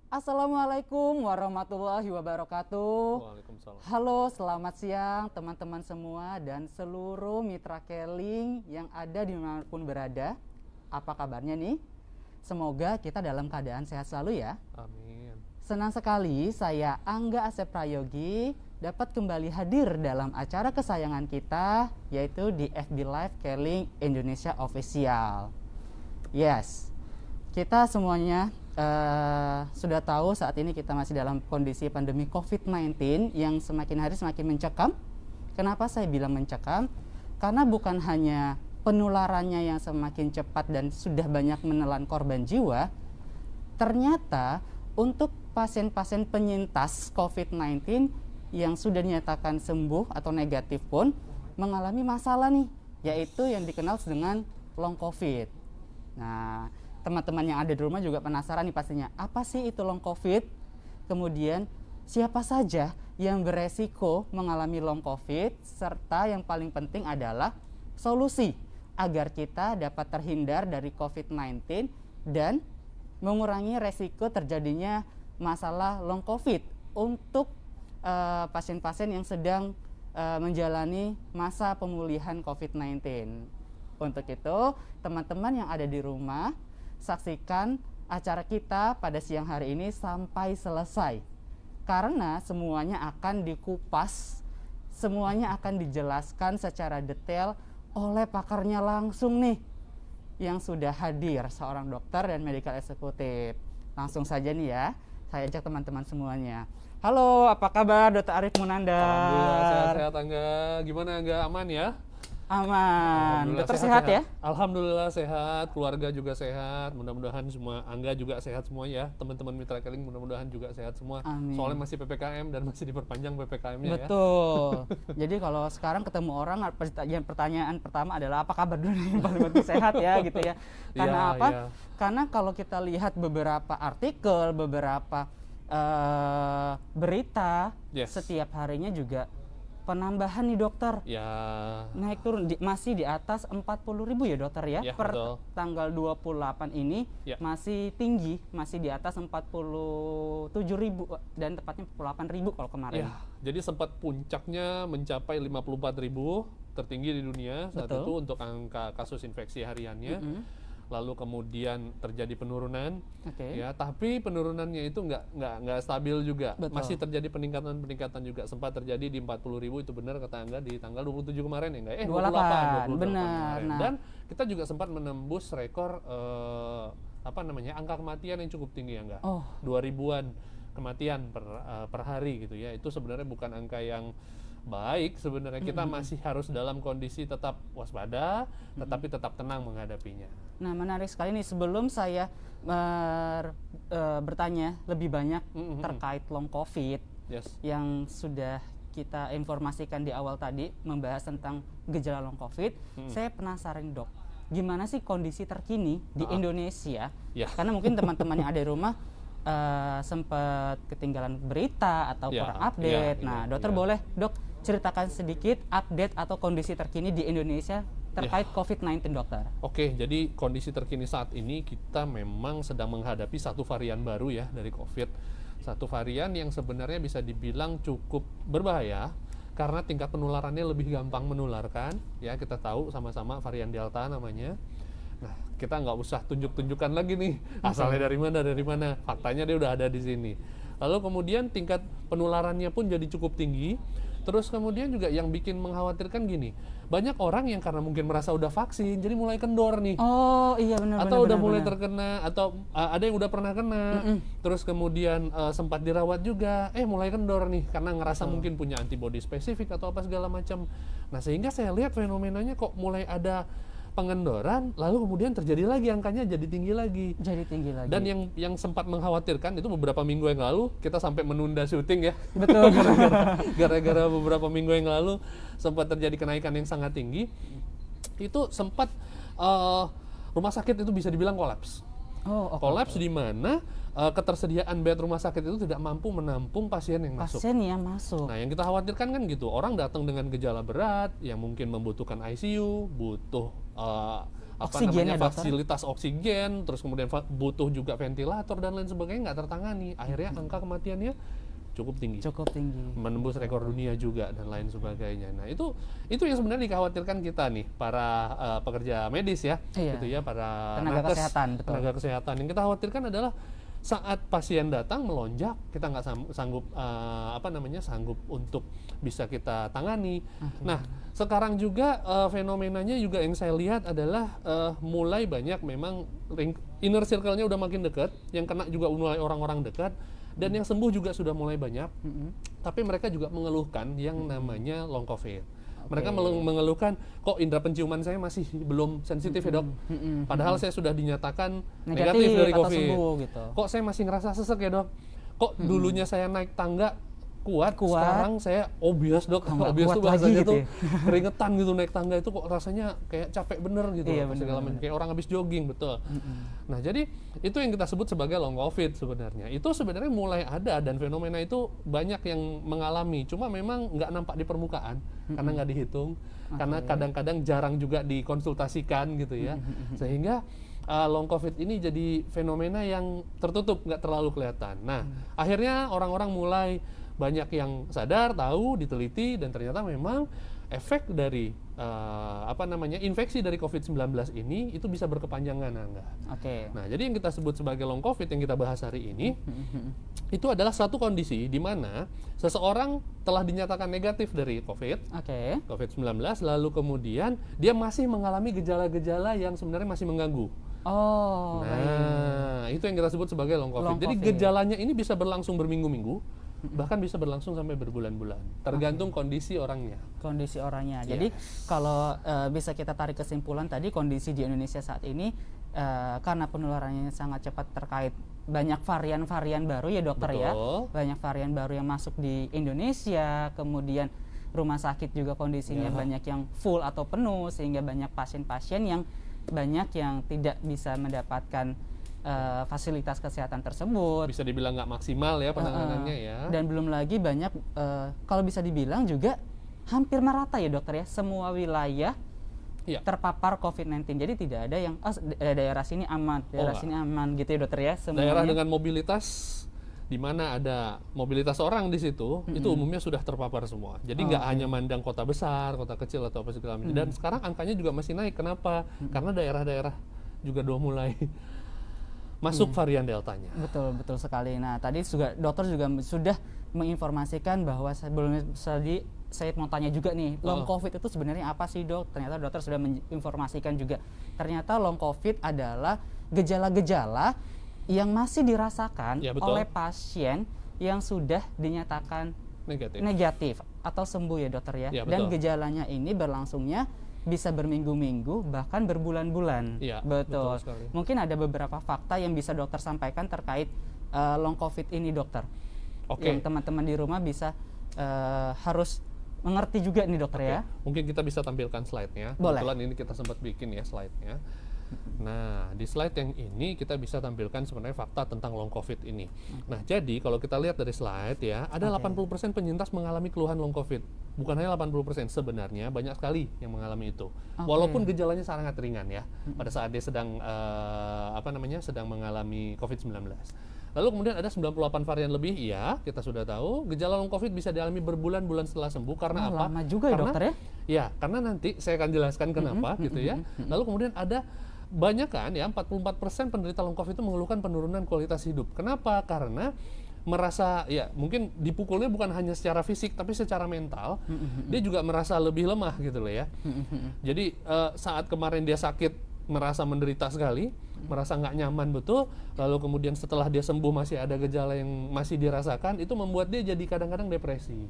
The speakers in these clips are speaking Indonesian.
Assalamualaikum warahmatullahi wabarakatuh. Waalaikumsalam. Halo, selamat siang teman-teman semua dan seluruh mitra Keling yang ada dimanapun berada. Apa kabarnya nih? Semoga kita dalam keadaan sehat selalu ya. Amin. Senang sekali saya Angga Asep Prayogi dapat kembali hadir dalam acara kesayangan kita, yaitu di FB Live Keling Indonesia Official. Yes, kita semuanya sudah tahu saat ini kita masih dalam kondisi pandemi COVID-19 yang semakin hari semakin mencekam. Kenapa saya bilang mencekam? Karena bukan hanya penularannya yang semakin cepat dan sudah banyak menelan korban jiwa, ternyata untuk pasien-pasien penyintas COVID-19 yang sudah dinyatakan sembuh atau negatif pun mengalami masalah nih, yaitu yang dikenal dengan long COVID. Nah, teman-teman yang ada di rumah juga penasaran nih pastinya, apa sih itu long COVID? Kemudian siapa saja yang beresiko mengalami long COVID? Serta yang paling penting adalah solusi agar kita dapat terhindar dari COVID-19 dan mengurangi resiko terjadinya masalah long COVID untuk pasien-pasien yang sedang menjalani masa pemulihan COVID-19. Untuk itu, teman-teman yang ada di rumah, saksikan acara kita pada siang hari ini sampai selesai. Karena semuanya akan dikupas, semuanya akan dijelaskan secara detail oleh pakarnya langsung nih, yang sudah hadir, seorang dokter dan medical executive. Langsung saja nih ya, saya ajak teman-teman semuanya. Halo, apa kabar Dr. Arif Munandar? Alhamdulillah sehat-sehat Angga. Gimana Angga, aman ya? Aman. Dokter sehat ya? Alhamdulillah sehat, keluarga juga sehat. Mudah-mudahan semua Angga juga sehat semua ya. Teman-teman mitra Keling mudah-mudahan juga sehat semua. Amin. Soalnya masih PPKM dan masih diperpanjang PPKM-nya ya. Betul. Jadi kalau sekarang ketemu orang, pertanyaan pertama adalah apa kabar dulu nih, paling penting sehat ya gitu ya. Karena Iya, apa? iya. Karena kalau kita lihat beberapa artikel, beberapa berita, Yes. setiap harinya juga penambahan nih dokter. Ya, Naik turun masih di atas 40.000 ya dokter ya. Ya, Per betul. tanggal 28 ini Ya. masih tinggi, masih di atas 47.000 dan tepatnya 48.000 kalau kemarin. ya. Jadi sempat puncaknya mencapai 54.000 tertinggi di dunia saat Betul. itu untuk angka kasus infeksi hariannya. Lalu kemudian terjadi penurunan, Oke. ya. Tapi penurunannya itu nggak stabil juga, Betul. masih terjadi peningkatan juga. Sempat terjadi di 40.000 itu benar kata Angga di tanggal 27 kemarin ya, 28, 28 benar. kemarin. Nah. Dan kita juga sempat menembus rekor angka kematian yang cukup tinggi ya Angga. Oh. 2000-an kematian per hari gitu ya. Itu sebenarnya bukan angka yang baik sebenarnya. Kita masih harus dalam kondisi tetap waspada, tetapi tetap tenang menghadapinya. Nah, menarik sekali nih, sebelum saya bertanya lebih banyak terkait long COVID Yes. yang sudah kita informasikan di awal tadi, membahas tentang gejala long COVID, saya penasaran dok, gimana sih kondisi terkini di Indonesia? Ya. Karena mungkin teman-teman yang ada di rumah sempat ketinggalan berita atau Ya, kurang update. ya, Nah, ya, dokter ya. boleh dok ceritakan sedikit update atau kondisi terkini di Indonesia terkait COVID-19 dokter? Oke, jadi kondisi terkini saat ini kita memang sedang menghadapi satu varian baru ya dari COVID. Satu varian yang sebenarnya bisa dibilang cukup berbahaya karena tingkat penularannya lebih gampang menularkan. Ya, kita tahu sama-sama varian Delta namanya. Nah, kita nggak usah tunjuk-tunjukkan lagi nih asalnya dari mana. Faktanya dia udah ada di sini. Lalu kemudian tingkat penularannya pun jadi cukup tinggi. Terus kemudian juga yang bikin mengkhawatirkan gini, banyak orang yang karena mungkin merasa udah vaksin, jadi mulai kendor nih. Oh iya benar. Atau udah mulai terkena, atau ada yang udah pernah kena, terus kemudian sempat dirawat juga, mulai kendor nih karena ngerasa mungkin punya antibodi spesifik atau apa segala macam. Nah, sehingga saya lihat fenomenanya kok mulai ada pengendoran, lalu kemudian terjadi lagi angkanya jadi tinggi lagi. Jadi tinggi lagi. Dan yang sempat mengkhawatirkan itu beberapa minggu yang lalu kita sampai menunda syuting ya. Betul. Gara-gara beberapa minggu yang lalu sempat terjadi kenaikan yang sangat tinggi. Itu sempat rumah sakit itu bisa dibilang kolaps. Oh, oke. Kolaps di mana ketersediaan bed rumah sakit itu tidak mampu menampung pasien yang masuk. Pasien yang masuk. Nah, yang kita khawatirkan kan gitu, orang datang dengan gejala berat yang mungkin membutuhkan ICU, butuh Oksigennya, dokter? fasilitas oksigen, terus kemudian butuh juga ventilator dan lain sebagainya, nggak tertangani. Akhirnya angka kematiannya cukup tinggi, menembus rekor dunia juga dan lain sebagainya. Nah itu yang sebenarnya dikhawatirkan kita nih para pekerja medis ya, gitu ya, para tenaga kesehatan. Yang kita khawatirkan adalah saat pasien datang melonjak, kita nggak sanggup sanggup untuk bisa kita tangani. Nah sekarang juga fenomenanya juga yang saya lihat adalah mulai banyak memang inner circle-nya udah makin dekat, yang kena juga mulai orang-orang dekat. Dan yang sembuh juga sudah mulai banyak, tapi mereka juga mengeluhkan yang namanya long COVID. Mereka mengeluhkan, kok indera penciuman saya masih belum sensitif ya dok, padahal saya sudah dinyatakan negatif dari COVID. Sembuh, gitu. Kok saya masih ngerasa sesek ya dok, kok dulunya saya naik tangga kuat, sekarang saya obias dok, obias tuh bahasanya gitu, tuh keringetan gitu naik tangga itu kok rasanya kayak capek bener gitu, kayak orang habis jogging, betul. Nah jadi itu yang kita sebut sebagai long COVID sebenarnya. Itu sebenarnya mulai ada dan fenomena itu banyak yang mengalami, cuma memang nggak nampak di permukaan karena nggak dihitung, karena kadang-kadang jarang juga dikonsultasikan gitu ya, sehingga long COVID ini jadi fenomena yang tertutup, nggak terlalu kelihatan. Nah akhirnya orang-orang mulai banyak yang sadar, tahu, diteliti, dan ternyata memang efek dari infeksi dari COVID-19 ini itu bisa berkepanjangan, Angga. Nah, jadi yang kita sebut sebagai long COVID yang kita bahas hari ini itu adalah satu kondisi di mana seseorang telah dinyatakan negatif dari COVID-19, lalu kemudian dia masih mengalami gejala-gejala yang sebenarnya masih mengganggu. Itu yang kita sebut sebagai long COVID. Jadi gejalanya ini bisa berlangsung berminggu-minggu, bahkan bisa berlangsung sampai berbulan-bulan, tergantung kondisi orangnya. Jadi kalau bisa kita tarik kesimpulan tadi, kondisi di Indonesia saat ini karena penularannya sangat cepat terkait banyak varian-varian baru ya dokter. Betul. Ya, banyak varian baru yang masuk di Indonesia, kemudian rumah sakit juga kondisinya banyak yang full atau penuh, sehingga banyak pasien-pasien yang tidak bisa mendapatkan fasilitas kesehatan tersebut. Bisa dibilang nggak maksimal ya penanganannya ya. Dan belum lagi banyak, kalau bisa dibilang juga hampir merata ya dokter ya, semua wilayah terpapar COVID-19. Jadi tidak ada yang daerah sini aman, sini aman gitu ya dokter ya. Semuanya. Daerah dengan mobilitas di mana ada mobilitas orang di situ, itu umumnya sudah terpapar semua. Jadi nggak hanya mandang kota besar, kota kecil atau apa segala macam. Dan sekarang angkanya juga masih naik. Kenapa? Karena daerah-daerah juga udah mulai masuk varian deltanya. Betul sekali. Nah tadi dokter juga sudah menginformasikan bahwa sebelumnya tadi saya mau tanya juga nih, long COVID itu sebenarnya apa sih dok? Ternyata dokter sudah menginformasikan juga. Ternyata long COVID adalah gejala-gejala yang masih dirasakan oleh pasien yang sudah dinyatakan negatif atau sembuh ya dokter ya. Dan gejalanya ini berlangsungnya bisa berminggu-minggu, bahkan berbulan-bulan. Betul. Mungkin ada beberapa fakta yang bisa dokter sampaikan terkait long COVID ini dokter. Yang teman-teman di rumah bisa harus mengerti juga nih dokter ya. Mungkin kita bisa tampilkan slide-nya. Kebetulan ini kita sempat bikin ya slide-nya. Nah, di slide yang ini kita bisa tampilkan sebenarnya fakta tentang long COVID ini. Nah, jadi kalau kita lihat dari slide ya, ada 80% penyintas mengalami keluhan long COVID. Bukan hanya 80%, sebenarnya banyak sekali yang mengalami itu. Walaupun gejalanya sangat ringan ya, pada saat dia sedang sedang mengalami COVID-19. Lalu kemudian ada 98 varian lebih, kita sudah tahu. Gejala long COVID bisa dialami berbulan-bulan setelah sembuh. Karena apa? Lama juga ya dokter ya? Ya, karena nanti saya akan jelaskan kenapa gitu ya. Lalu kemudian ada banyak kan ya, 44% penderita long COVID itu mengeluhkan penurunan kualitas hidup. Kenapa? Karena merasa mungkin dipukulnya bukan hanya secara fisik tapi secara mental, dia juga merasa lebih lemah gitu loh ya. Jadi saat kemarin dia sakit merasa menderita sekali, merasa nggak nyaman betul, lalu kemudian setelah dia sembuh masih ada gejala yang masih dirasakan, itu membuat dia jadi kadang-kadang depresi.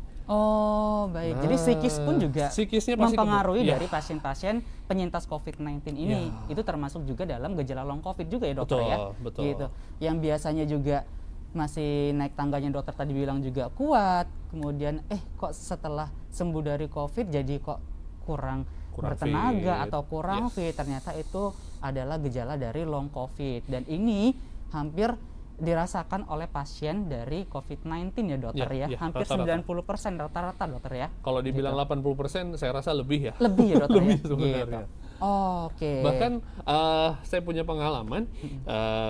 Jadi psikis pun juga mempengaruhi pasti dari pasien-pasien penyintas COVID-19 ini. Itu termasuk juga dalam gejala long COVID juga ya dokter ya. Betul. Gitu. Yang biasanya juga masih naik tangganya dokter tadi bilang juga kuat, kemudian kok setelah sembuh dari COVID jadi kok kurang bertenaga atau kurang fit. Ternyata itu adalah gejala dari long COVID, dan ini hampir dirasakan oleh pasien dari COVID-19 ya dokter ya. Hampir rata-rata. 90% rata-rata dokter ya. Kalau dibilang 80% saya rasa lebih ya. Lebih ya dokter. Lebih sebenarnya. Oke. Bahkan saya punya pengalaman,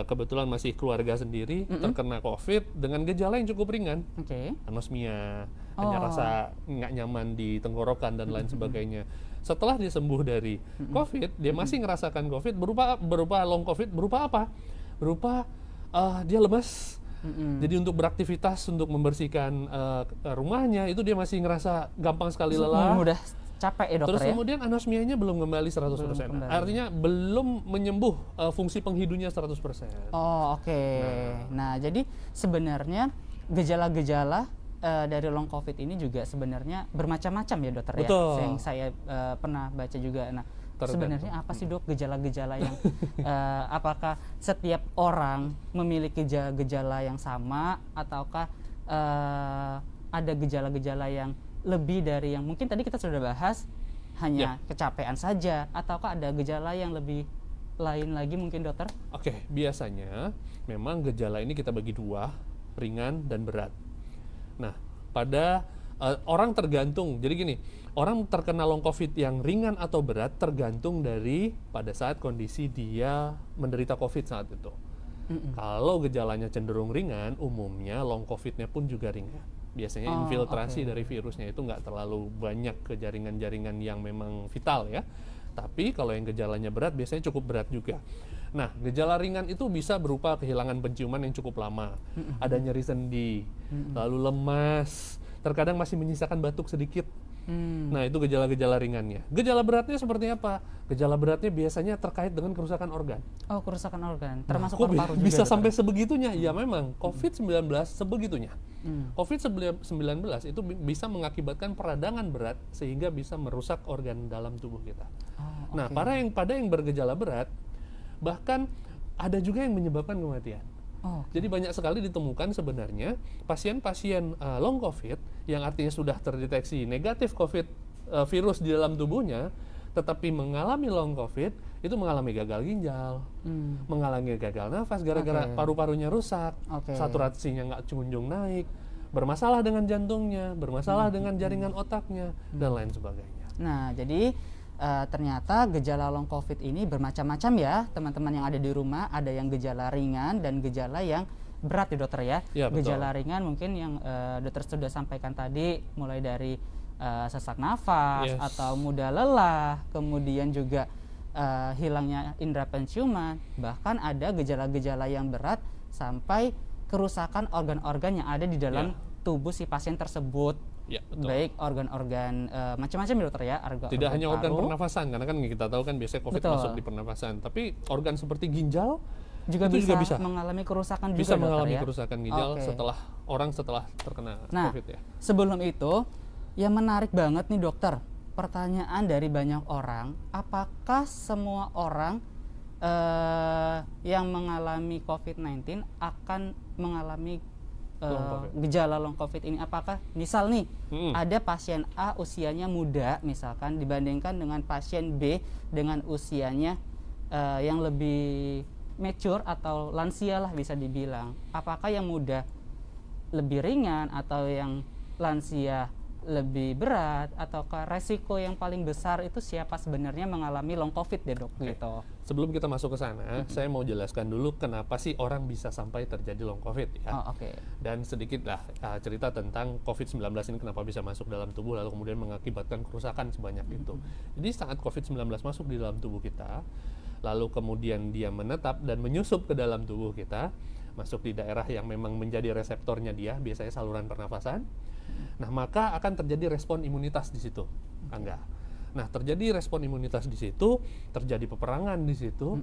kebetulan masih keluarga sendiri terkena COVID dengan gejala yang cukup ringan, Oke. anosmia, hanya rasa nggak nyaman di tenggorokan dan lain sebagainya. Setelah dia sembuh dari COVID, dia masih ngerasakan COVID berupa long COVID, berupa apa? Berupa dia lemas. Jadi untuk beraktivitas, untuk membersihkan rumahnya, itu dia masih ngerasa gampang sekali lelah. Mudah capek ya dokter Terus ya? kemudian anosmianya belum kembali 100%. Belum kembali. Artinya belum menyembuh fungsi penghidunya 100%. Oh oke. Nah jadi sebenarnya gejala-gejala dari long COVID ini juga sebenarnya bermacam-macam ya dokter ya? Betul. Yang saya pernah baca juga. Nah sebenarnya apa sih dok gejala-gejala yang apakah setiap orang memiliki gejala yang sama ataukah ada gejala-gejala yang lebih dari yang mungkin tadi kita sudah bahas hanya kecapean saja ataukah ada gejala yang lebih lain lagi mungkin dokter? Oke, biasanya memang gejala ini kita bagi dua, ringan dan berat. Nah, pada orang tergantung, jadi gini, orang terkena long COVID yang ringan atau berat tergantung dari pada saat kondisi dia menderita COVID saat itu. Kalau gejalanya cenderung ringan, umumnya long COVID-nya pun juga ringan. Biasanya infiltrasi dari virusnya itu nggak terlalu banyak ke jaringan-jaringan yang memang vital ya. Tapi kalau yang gejalanya berat biasanya cukup berat juga. Nah, gejala ringan itu bisa berupa kehilangan penciuman yang cukup lama, ada nyeri sendi, lalu lemas, terkadang masih menyisakan batuk sedikit. Nah, itu gejala-gejala ringannya. Gejala beratnya seperti apa? Gejala beratnya biasanya terkait dengan kerusakan organ. Oh, kerusakan organ, termasuk Kok paru-paru juga. bisa dokter? sampai sebegitunya? Ya memang, COVID-19 sebegitunya. COVID-19 itu bisa mengakibatkan peradangan berat sehingga bisa merusak organ dalam tubuh kita. Nah, pada yang bergejala berat, bahkan ada juga yang menyebabkan kematian. Jadi banyak sekali ditemukan sebenarnya pasien-pasien long COVID yang artinya sudah terdeteksi negatif COVID virus di dalam tubuhnya, tetapi mengalami long COVID itu mengalami gagal ginjal, mengalami gagal nafas gara-gara paru-parunya rusak, saturasinya nggak kunjung naik, bermasalah dengan jantungnya, bermasalah dengan jaringan otaknya dan lain sebagainya. Nah, jadi ternyata gejala long COVID ini bermacam-macam ya, teman-teman yang ada di rumah. Ada yang gejala ringan dan gejala yang berat ya dokter ya. Ya, betul. Gejala ringan mungkin yang dokter sudah sampaikan tadi, mulai dari sesak nafas atau mudah lelah, kemudian juga hilangnya indera penciuman, bahkan ada gejala-gejala yang berat sampai kerusakan organ-organ yang ada di dalam tubuh si pasien tersebut. Ya, betul. Baik organ-organ macam-macam ya dokter ya. Tidak hanya organ pernafasan, karena kan kita tahu kan biasanya COVID masuk di pernafasan, tapi organ seperti ginjal juga itu bisa, bisa mengalami kerusakan juga bisa dokter, mengalami ya? kerusakan ginjal setelah terkena COVID ya. Sebelum itu yang menarik banget nih dokter, pertanyaan dari banyak orang, apakah semua orang yang mengalami COVID-19 akan mengalami gejala long COVID ini? Apakah misal nih ada pasien A usianya muda misalkan dibandingkan dengan pasien B dengan usianya yang lebih mature atau lansia lah bisa dibilang, apakah yang muda lebih ringan atau yang lansia lebih berat, ataukah resiko yang paling besar itu siapa sebenarnya mengalami long COVID deh dok? Gitu. Sebelum kita masuk ke sana, saya mau jelaskan dulu kenapa sih orang bisa sampai terjadi long COVID ya. Dan sedikit lah cerita tentang COVID-19 ini kenapa bisa masuk dalam tubuh lalu kemudian mengakibatkan kerusakan sebanyak itu. Jadi saat COVID-19 masuk di dalam tubuh kita, lalu kemudian dia menetap dan menyusup ke dalam tubuh kita, masuk di daerah yang memang menjadi reseptornya dia, biasanya saluran pernafasan. Nah, maka akan terjadi respon imunitas di situ, Angga. Nah, terjadi respon imunitas di situ, terjadi peperangan di situ.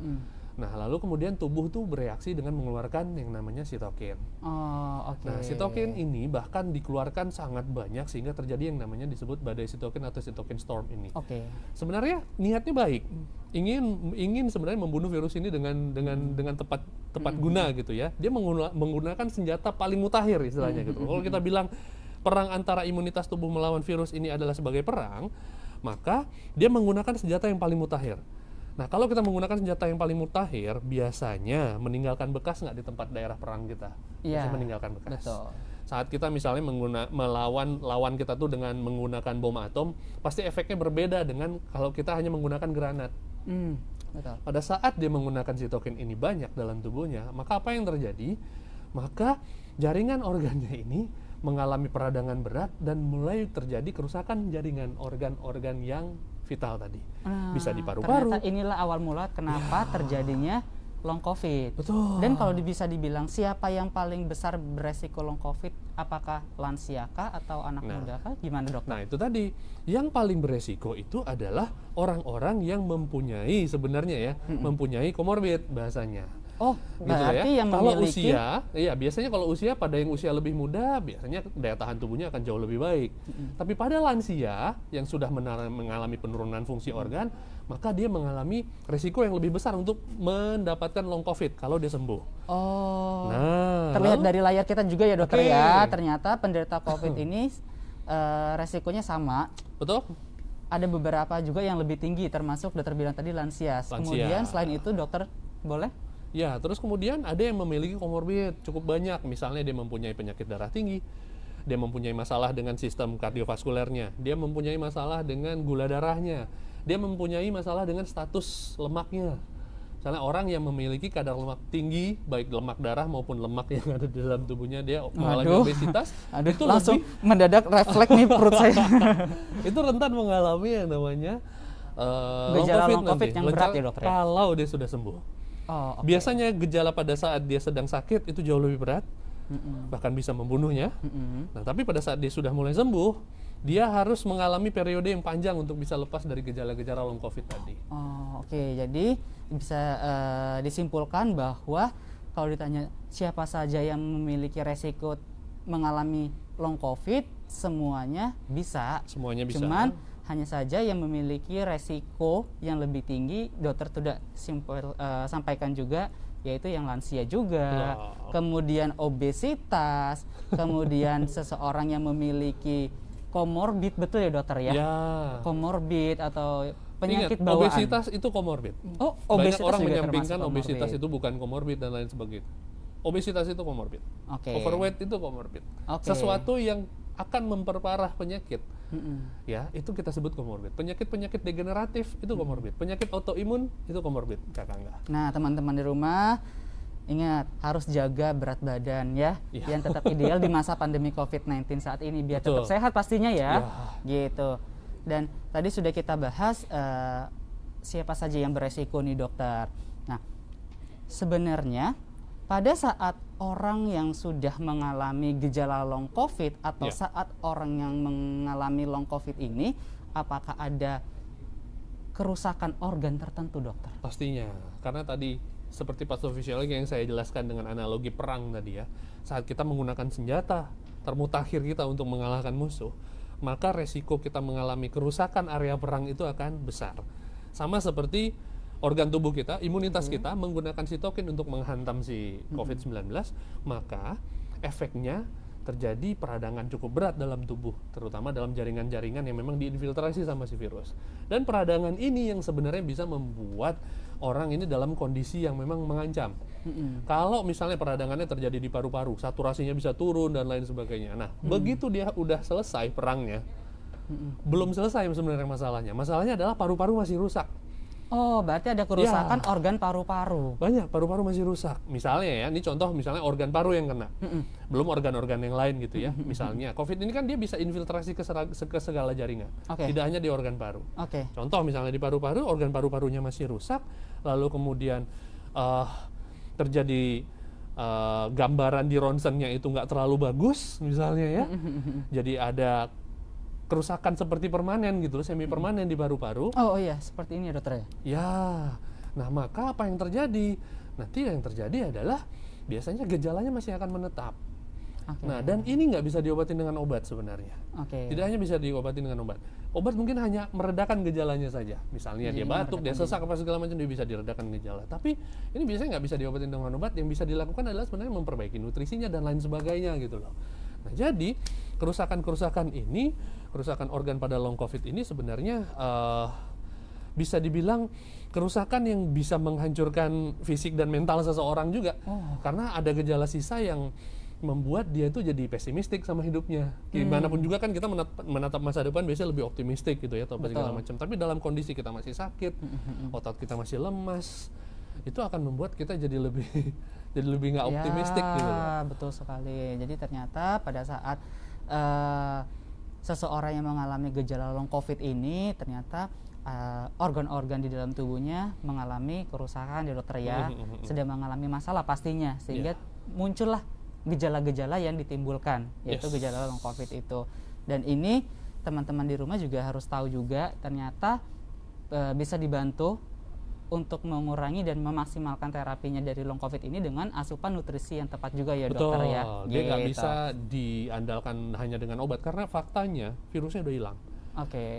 Nah, lalu kemudian tubuh tuh bereaksi dengan mengeluarkan yang namanya sitokin. Nah, sitokin ini bahkan dikeluarkan sangat banyak sehingga terjadi yang namanya disebut badai sitokin atau sitokin storm ini. Sebenarnya niatnya baik, ingin sebenarnya membunuh virus ini dengan tepat guna gitu ya. Dia menggunakan senjata paling mutakhir istilahnya gitu. Kalau kita bilang perang antara imunitas tubuh melawan virus ini adalah sebagai perang, maka dia menggunakan senjata yang paling mutakhir. Nah, kalau kita menggunakan senjata yang paling mutakhir, biasanya meninggalkan bekas nggak di tempat daerah perang kita? Biasanya meninggalkan bekas. Betul. Saat kita misalnya melawan lawan kita tuh dengan menggunakan bom atom, pasti efeknya berbeda dengan kalau kita hanya menggunakan granat. Betul. Pada saat dia menggunakan sitokin ini banyak dalam tubuhnya, maka apa yang terjadi? Maka jaringan organnya ini mengalami peradangan berat dan mulai terjadi kerusakan jaringan organ-organ yang vital tadi. Bisa di paru-paru. Ternyata inilah awal mula kenapa terjadinya long COVID. Betul. Dan kalau bisa dibilang siapa yang paling besar beresiko long COVID, apakah lansia kah atau anak muda kah? Gimana dokter? Nah itu tadi, yang paling beresiko itu adalah orang-orang yang mempunyai sebenarnya ya, mempunyai komorbid bahasanya. Oh, Gitu berarti ya. yang Kalau memiliki usia, iya biasanya kalau usia pada yang usia lebih muda, biasanya daya tahan tubuhnya akan jauh lebih baik. Tapi pada lansia yang sudah mengalami penurunan fungsi organ, maka dia mengalami resiko yang lebih besar untuk mendapatkan long COVID kalau dia sembuh. Oh, Nah, terlihat lalu- dari layar kita juga ya dokter Oke. ya. Ternyata penderita COVID ini resikonya sama. betul? Ada beberapa juga yang lebih tinggi, termasuk dokter bilang tadi lansia. Kemudian selain itu dokter boleh? Ya, terus kemudian ada yang memiliki komorbid cukup banyak. Misalnya dia mempunyai penyakit darah tinggi, dia mempunyai masalah dengan sistem kardiovaskulernya, dia mempunyai masalah dengan gula darahnya, dia mempunyai masalah dengan status lemaknya. Misalnya orang yang memiliki kadar lemak tinggi, baik lemak darah maupun lemak yang ada di dalam tubuhnya, dia mengalami Aduh. obesitas, Aduh, itu langsung mendadak refleks nih perut saya. itu rentan mengalami yang namanya Gejala long nanti. COVID yang berat ya, dokter ya? Kalau dia sudah sembuh. Oh, oke. Biasanya gejala pada saat dia sedang sakit itu jauh lebih berat, bahkan bisa membunuhnya. Nah, tapi pada saat dia sudah mulai sembuh, dia harus mengalami periode yang panjang untuk bisa lepas dari gejala-gejala long COVID tadi. Oh, oke. Jadi bisa disimpulkan bahwa kalau ditanya siapa saja yang memiliki resiko mengalami long COVID, semuanya bisa. Semuanya bisa. Cuman hanya saja yang memiliki resiko yang lebih tinggi, dokter sudah sampaikan juga, yaitu yang lansia juga, Wow. kemudian obesitas, kemudian seseorang yang memiliki komorbid, betul ya dokter ya? Ya. Komorbid atau penyakit Ingat, bawaan. obesitas itu komorbid. Oh, Banyak obesitas orang juga menyampingkan termasuk obesitas komorbid. itu bukan komorbid dan lain sebagainya. Obesitas itu komorbid. Oke. Overweight itu komorbid. Oke. Sesuatu yang akan memperparah penyakit. Ya, itu kita sebut komorbid. Penyakit-penyakit degeneratif itu komorbid. Penyakit autoimun itu komorbid, Kakak enggak. Nah, teman-teman di rumah, ingat harus jaga berat badan ya, Iya. yang tetap ideal di masa pandemi COVID-19 saat ini biar Betul. tetap sehat pastinya ya, Ya. gitu. Dan tadi sudah kita bahas siapa saja yang beresiko nih dokter. Nah, sebenarnya pada saat orang yang sudah mengalami gejala long COVID atau Ya. saat orang yang mengalami long COVID ini, apakah ada kerusakan organ tertentu dokter? Pastinya, karena tadi seperti patofisiologi yang saya jelaskan dengan analogi perang tadi ya, saat kita menggunakan senjata termutakhir kita untuk mengalahkan musuh, maka resiko kita mengalami kerusakan area perang itu akan besar. Sama seperti organ tubuh kita, imunitas kita menggunakan sitokin untuk menghantam si COVID-19, maka efeknya terjadi peradangan cukup berat dalam tubuh, terutama dalam jaringan-jaringan yang memang diinfiltrasi sama si virus. Dan peradangan ini yang sebenarnya bisa membuat orang ini dalam kondisi yang memang mengancam. Kalau misalnya peradangannya terjadi di paru-paru, saturasinya bisa turun dan lain sebagainya. Nah, begitu dia udah selesai perangnya, belum selesai sebenarnya masalahnya. Masalahnya adalah paru-paru masih rusak. Oh, berarti ada kerusakan Ya. organ paru-paru. Banyak, paru-paru masih rusak. Misalnya ya, ini contoh misalnya organ paru yang kena. Belum organ-organ yang lain gitu ya. Misalnya, COVID ini kan dia bisa infiltrasi ke segala jaringan. Oke. Tidak hanya di organ paru. Oke. Contoh misalnya di paru-paru, organ paru-parunya masih rusak, lalu kemudian terjadi gambaran di ronsennya itu nggak terlalu bagus misalnya ya. Jadi ada kerusakan seperti permanen gitu, semi permanen di paru-paru. Oh iya, seperti ini ya dokter ya? Ya, nah maka apa yang terjadi? Nanti yang terjadi adalah biasanya gejalanya masih akan menetap. Oke. Nah, dan ini nggak bisa diobatin dengan obat sebenarnya. Oke. Tidak hanya bisa diobatin dengan obat. Obat mungkin hanya meredakan gejalanya saja. Misalnya dia batuk, dia sesak, apa segala macam, dia bisa diredakan gejala. Tapi ini biasanya nggak bisa diobatin dengan obat. Yang bisa dilakukan adalah sebenarnya memperbaiki nutrisinya dan lain sebagainya gitu loh. Nah, jadi kerusakan-kerusakan ini, kerusakan organ pada long COVID ini sebenarnya bisa dibilang kerusakan yang bisa menghancurkan fisik dan mental seseorang juga. Karena ada gejala sisa yang membuat dia tuh jadi pesimistik sama hidupnya. Gimana pun juga kan kita menatap masa depan biasanya lebih optimistik gitu ya, atau segala macam. Tapi dalam kondisi kita masih sakit, otot kita masih lemas, itu akan membuat kita jadi lebih jadi lebih nggak optimistik gitu loh. Betul sekali. Jadi ternyata pada saat seseorang yang mengalami gejala long COVID ini, ternyata organ-organ di dalam tubuhnya mengalami kerusakan ya dokter ya, sedang mengalami masalah pastinya, sehingga muncullah gejala-gejala yang ditimbulkan, yaitu gejala long COVID itu. Dan ini teman-teman di rumah juga harus tahu juga, ternyata bisa dibantu untuk mengurangi dan memaksimalkan terapinya dari long COVID ini dengan asupan nutrisi yang tepat juga ya dokter ya. Dia nggak bisa diandalkan hanya dengan obat, karena faktanya virusnya udah hilang.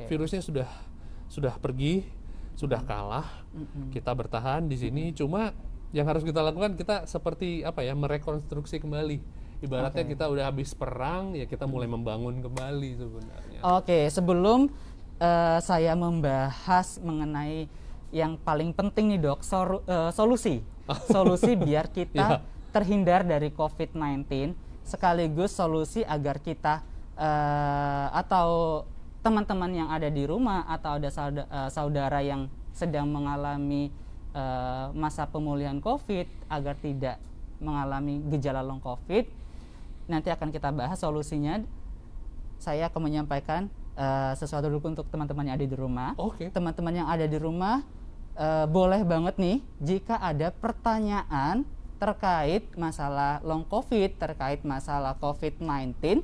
Virusnya sudah pergi, sudah kalah. Kita bertahan di sini, cuma yang harus kita lakukan, kita seperti apa ya, merekonstruksi kembali. Ibaratnya kita udah habis perang, ya kita mulai membangun kembali sebenarnya. Sebelum saya membahas mengenai yang paling penting nih dok, solusi biar kita terhindar dari COVID-19, sekaligus solusi agar kita atau teman-teman yang ada di rumah atau ada saudara yang sedang mengalami masa pemulihan COVID agar tidak mengalami gejala long COVID, nanti akan kita bahas solusinya. Saya akan menyampaikan sesuatu dulu untuk teman-teman yang ada di rumah. Teman-teman yang ada di rumah boleh banget nih jika ada pertanyaan terkait masalah long COVID, terkait masalah COVID-19,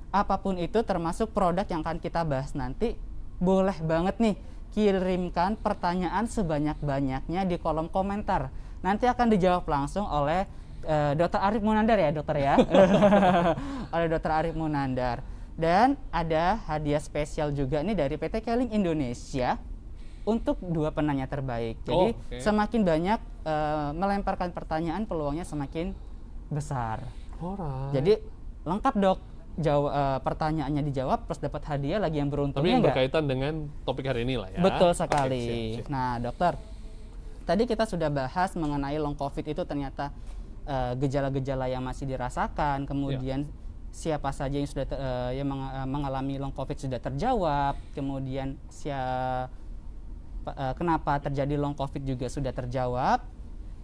apapun itu termasuk produk yang akan kita bahas nanti, boleh banget nih kirimkan pertanyaan sebanyak-banyaknya di kolom komentar. Nanti akan dijawab langsung oleh Dr. Arief Munandar ya dokter ya. Oleh Dr. Arief Munandar. Dan ada hadiah spesial juga nih dari PT Keling Indonesia untuk 2 penanya terbaik. Jadi semakin banyak melemparkan pertanyaan, peluangnya semakin besar. Jadi lengkap dok. Pertanyaannya dijawab plus dapat hadiah lagi yang beruntungnya. Tapi yang berkaitan dengan topik hari ini lah ya. Betul sekali. Siap. Nah dokter, tadi kita sudah bahas mengenai long COVID itu ternyata gejala-gejala yang masih dirasakan, kemudian siapa saja yang sudah mengalami long COVID sudah terjawab, kemudian kenapa terjadi long COVID juga sudah terjawab.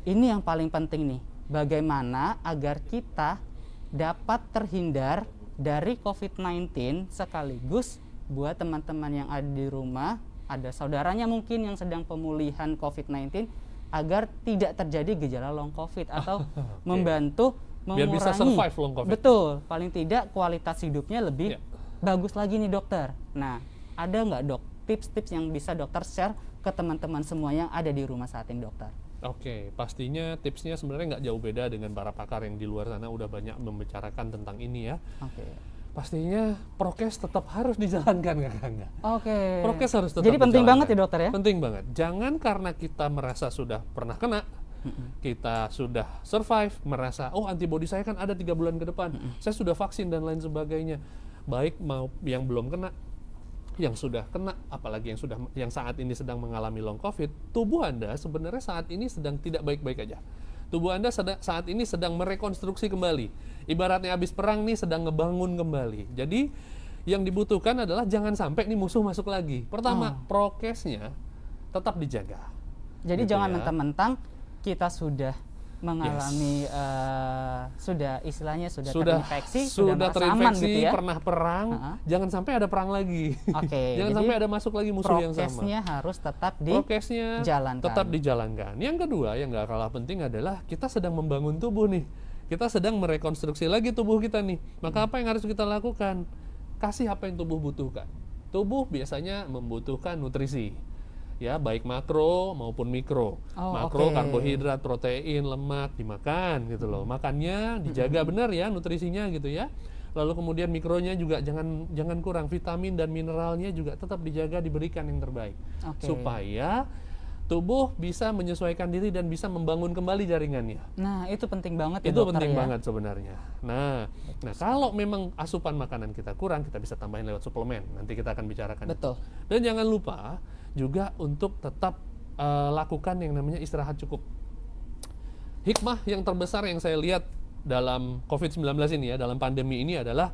Ini yang paling penting nih, bagaimana agar kita dapat terhindar dari COVID-19, sekaligus buat teman-teman yang ada di rumah, ada saudaranya mungkin yang sedang pemulihan COVID-19, agar tidak terjadi gejala long COVID atau membantu mengurangi. Biar bisa survive long COVID. Betul, paling tidak kualitas hidupnya lebih bagus lagi nih dokter. Nah, ada nggak dok tips-tips yang bisa dokter share ke teman-teman semua yang ada di rumah saat ini dokter? Pastinya tipsnya sebenarnya nggak jauh beda dengan para pakar yang di luar sana udah banyak membicarakan tentang ini ya. Pastinya prokes tetap harus dijalankan Kakak. Prokes harus tetap Jadi penting banget ya dokter ya? Penting banget. Jangan karena kita merasa sudah pernah kena, kita sudah survive, merasa antibodi saya kan ada 3 bulan ke depan, saya sudah vaksin dan lain sebagainya. Baik mau yang belum kena, yang sudah kena, apalagi yang saat ini sedang mengalami long COVID, tubuh Anda sebenarnya saat ini sedang tidak baik-baik aja. Tubuh Anda saat ini sedang merekonstruksi kembali. Ibaratnya habis perang nih, sedang ngebangun kembali. Jadi yang dibutuhkan adalah jangan sampai nih musuh masuk lagi. Pertama, prokesnya tetap dijaga. Jadi jangan mentang-mentang kita sudah mengalami sudah istilahnya sudah terinfeksi, sudah terinfeksi, gitu ya? Pernah perang, jangan sampai ada perang lagi. Jangan sampai ada masuk lagi musuh yang sama. Prokesnya harus tetap dijalankan. Yang kedua yang nggak kalah penting adalah kita sedang membangun tubuh nih. Kita sedang merekonstruksi lagi tubuh kita nih. Maka apa yang harus kita lakukan? Kasih apa yang tubuh butuhkan. Tubuh biasanya membutuhkan nutrisi. Ya, baik makro maupun mikro. Makro karbohidrat, protein, lemak dimakan gitu loh. Makannya dijaga benar ya nutrisinya gitu ya. Lalu kemudian mikronya juga jangan kurang, vitamin dan mineralnya juga tetap dijaga, diberikan yang terbaik. Supaya tubuh bisa menyesuaikan diri dan bisa membangun kembali jaringannya. Nah, itu penting banget ya Itu dokter, penting ya? banget sebenarnya. Nah, kalau memang asupan makanan kita kurang, kita bisa tambahin lewat suplemen. Nanti kita akan bicarakan. Betul. Dan jangan lupa juga untuk tetap lakukan yang namanya istirahat cukup. Hikmah yang terbesar yang saya lihat dalam COVID-19 ini ya, dalam pandemi ini adalah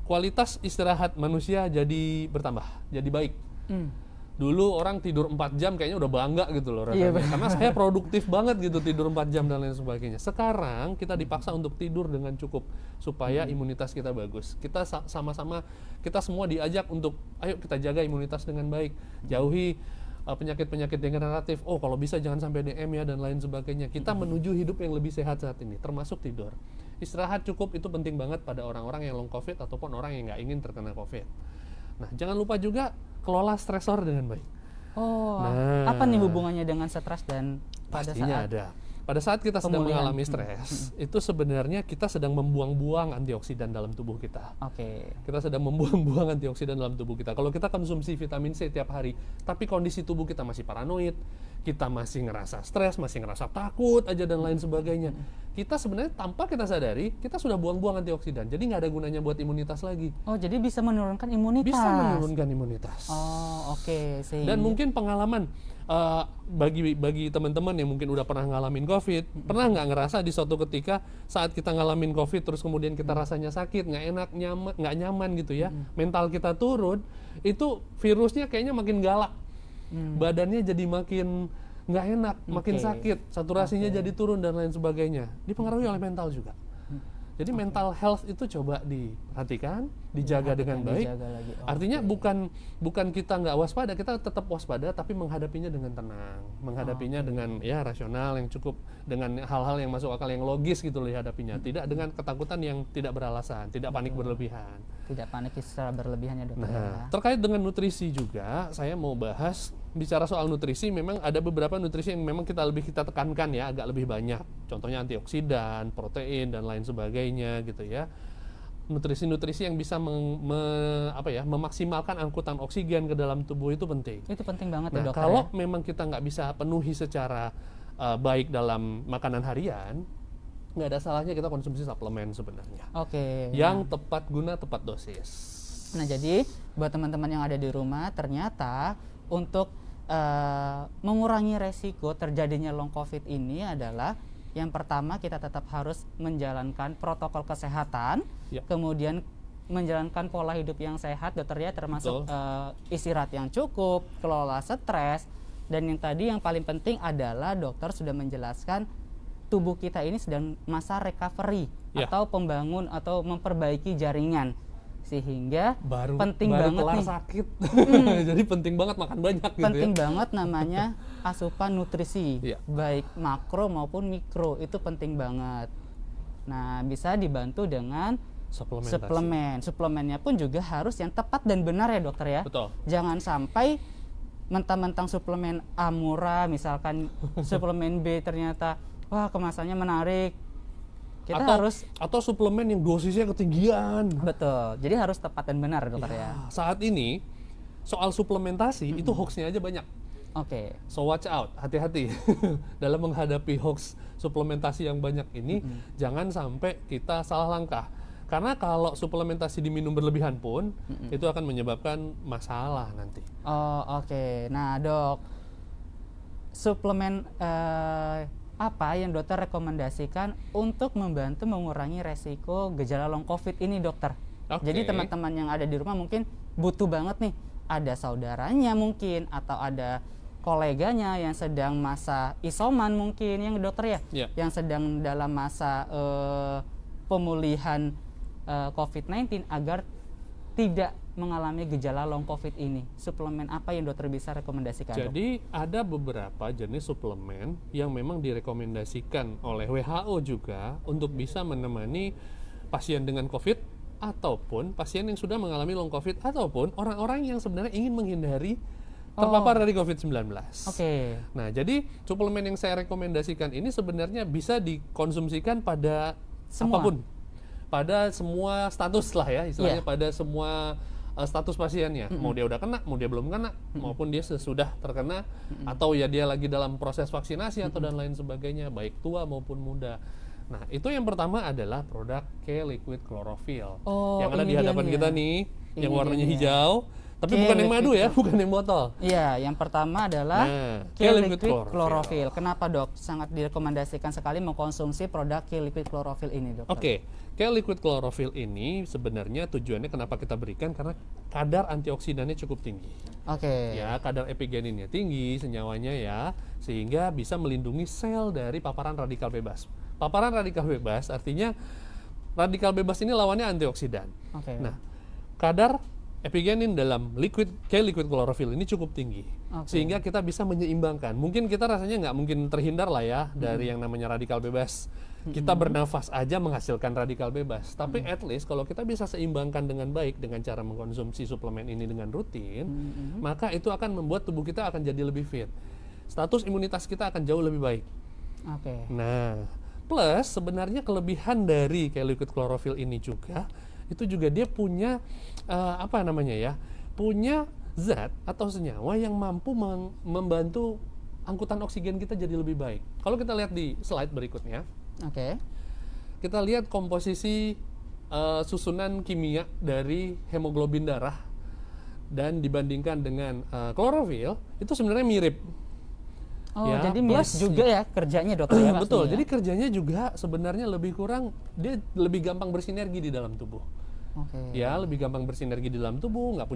kualitas istirahat manusia jadi bertambah, jadi baik. Dulu orang tidur 4 jam kayaknya udah bangga gitu loh rasanya. Karena saya produktif banget gitu tidur 4 jam dan lain sebagainya. Sekarang kita dipaksa untuk tidur dengan cukup supaya imunitas kita bagus. Kita sama-sama, kita semua diajak untuk ayo kita jaga imunitas dengan baik. Jauhi penyakit-penyakit degeneratif. Oh, kalau bisa jangan sampai DM ya dan lain sebagainya. Kita menuju hidup yang lebih sehat saat ini, termasuk tidur. Istirahat cukup itu penting banget pada orang-orang yang long COVID ataupun orang yang nggak ingin terkena COVID. Nah, jangan lupa juga kelola stresor dengan baik. Oh, apa nih hubungannya dengan stres dan pastinya ada. Pada saat kita sedang mengalami stres, itu sebenarnya kita sedang membuang-buang antioksidan dalam tubuh kita. Kita sedang membuang-buang antioksidan dalam tubuh kita. Kalau kita konsumsi vitamin C tiap hari, tapi kondisi tubuh kita masih paranoid, kita masih ngerasa stres, masih ngerasa takut aja dan lain sebagainya. Kita sebenarnya tanpa kita sadari, kita sudah buang-buang antioksidan. Jadi nggak ada gunanya buat imunitas lagi. Oh, jadi bisa menurunkan imunitas. Bisa menurunkan imunitas. Oh, oke. Dan mungkin pengalaman bagi teman-teman yang mungkin udah pernah ngalamin COVID, pernah nggak ngerasa di suatu ketika saat kita ngalamin COVID terus kemudian kita rasanya sakit, nggak enak, nggak nyaman gitu ya, mental kita turun, itu virusnya kayaknya makin galak, badannya jadi makin nggak enak, makin sakit, saturasinya jadi turun dan lain sebagainya, dipengaruhi oleh mental juga. Jadi mental health itu coba diperhatikan, dijaga dengan baik. Artinya bukan kita nggak waspada, kita tetap waspada, tapi menghadapinya dengan tenang, menghadapinya dengan ya rasional yang cukup, dengan hal-hal yang masuk akal, yang logis gitu loh dihadapinya. Tidak dengan ketakutan yang tidak beralasan, tidak panik berlebihan. Tidak panik secara berlebihan ya dokter. Nah, terkait dengan nutrisi juga, saya mau bahas. Bicara soal nutrisi, memang ada beberapa nutrisi yang memang kita tekankan ya, agak lebih banyak. Contohnya antioksidan, protein dan lain sebagainya gitu ya. Nutrisi-nutrisi yang bisa memaksimalkan angkutan oksigen ke dalam tubuh itu penting. Itu penting banget ya dokter. Kalau memang kita nggak bisa penuhi secara baik dalam makanan harian, nggak ada salahnya kita konsumsi suplemen sebenarnya. Yang tepat guna, tepat dosis. Nah, jadi buat teman-teman yang ada di rumah, ternyata untuk mengurangi resiko terjadinya long COVID ini adalah yang pertama kita tetap harus menjalankan protokol kesehatan, kemudian menjalankan pola hidup yang sehat dokter ya, termasuk istirahat yang cukup, kelola stres, dan yang tadi yang paling penting adalah dokter sudah menjelaskan tubuh kita ini sedang masa recovery atau pembangun atau memperbaiki jaringan. Sehingga penting banget kelar nih sakit. Jadi penting banget makan banyak gitu. Penting banget namanya asupan nutrisi, baik makro maupun mikro, itu penting banget. Nah, bisa dibantu dengan suplemen. Suplemennya pun juga harus yang tepat dan benar ya dokter ya. Betul. Jangan sampai mentang-mentang suplemen A murah, misalkan suplemen B ternyata wah kemasannya menarik. Atau suplemen yang dosisnya ketinggian. Betul. Jadi harus tepat dan benar dokter ya. Saat ini soal suplementasi itu hoaxnya aja banyak. So watch out, hati-hati dalam menghadapi hoax suplementasi yang banyak ini. Jangan sampai kita salah langkah. Karena kalau suplementasi diminum berlebihan pun itu akan menyebabkan masalah nanti. Nah dok, suplemen apa yang dokter rekomendasikan untuk membantu mengurangi resiko gejala long COVID ini dokter? Jadi teman-teman yang ada di rumah mungkin butuh banget nih, ada saudaranya mungkin atau ada koleganya yang sedang masa isoman mungkin yang dokter ya, yang sedang dalam masa pemulihan COVID-19 agar tidak mengalami gejala long COVID ini. Suplemen apa yang dokter bisa rekomendasikan? Jadi ada beberapa jenis suplemen yang memang direkomendasikan oleh WHO juga untuk bisa menemani pasien dengan COVID ataupun pasien yang sudah mengalami long COVID ataupun orang-orang yang sebenarnya ingin menghindari terpapar dari COVID-19. Nah, jadi suplemen yang saya rekomendasikan ini sebenarnya bisa dikonsumsikan pada apapun. Pada semua status lah ya, istilahnya pada semua status pasiennya, mau dia udah kena, mau dia belum kena, maupun dia sesudah terkena, atau ya dia lagi dalam proses vaksinasi atau dan lain sebagainya, baik tua maupun muda. Nah, itu yang pertama adalah produk K-Liquid Chlorophyll yang ada di hadapan kita nih, yang warnanya hijau. Tapi bukan yang madu ya, bukan yang botol. Iya, yang pertama adalah K-Liquid Chlorophyll. Kenapa dok? Sangat direkomendasikan sekali mengkonsumsi produk K-Liquid Chlorophyll ini dok. Oke, K-Liquid Chlorophyll ini sebenarnya tujuannya kenapa kita berikan, karena kadar antioksidannya cukup tinggi. Oke. Ya, kadar epigeninnya tinggi, senyawanya ya, sehingga bisa melindungi sel dari paparan radikal bebas. Paparan radikal bebas artinya radikal bebas ini lawannya antioksidan. Oke. Nah, kadar epigenin dalam K-Liquid Chlorophyll ini cukup tinggi, sehingga kita bisa menyeimbangkan. Mungkin kita rasanya nggak mungkin terhindar lah ya dari yang namanya radikal bebas. Kita bernafas aja menghasilkan radikal bebas. Tapi at least kalau kita bisa seimbangkan dengan baik dengan cara mengkonsumsi suplemen ini dengan rutin, maka itu akan membuat tubuh kita akan jadi lebih fit. Status imunitas kita akan jauh lebih baik. Oke. Nah, plus sebenarnya kelebihan dari K-Liquid Chlorophyll ini juga, itu juga dia punya punya zat atau senyawa yang mampu membantu angkutan oksigen kita jadi lebih baik. Kalau kita lihat di slide berikutnya, kita lihat komposisi susunan kimia dari hemoglobin darah dan dibandingkan dengan klorofil, itu sebenarnya mirip. Oh, ya, jadi mirip juga ya kerjanya dokter ya. Betul, ya? jadi kerjanya juga sebenarnya lebih kurang, dia lebih gampang bersinergi di dalam tubuh. Ya, lebih gampang bersinergi di dalam tubuh, nggak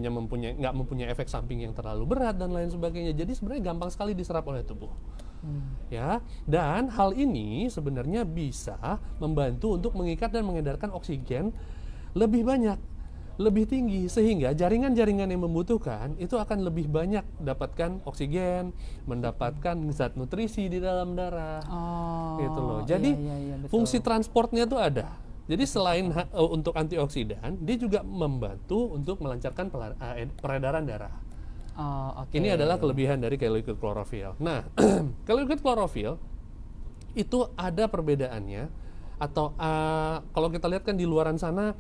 mempunyai efek samping yang terlalu berat dan lain sebagainya. Jadi sebenarnya gampang sekali diserap oleh tubuh. Ya, dan hal ini sebenarnya bisa membantu untuk mengikat dan mengedarkan oksigen lebih banyak, lebih tinggi, sehingga jaringan-jaringan yang membutuhkan itu akan lebih banyak dapatkan oksigen, mendapatkan zat nutrisi di dalam darah. Gitu loh. Jadi fungsi transportnya tuh ada. Jadi selain untuk antioksidan, dia juga membantu untuk melancarkan peredaran darah. Ini adalah kelebihan dari K-Liquid Chlorophyll. Nah, K-Liquid Chlorophyll itu ada perbedaannya, atau kalau kita lihat kan di luaran sana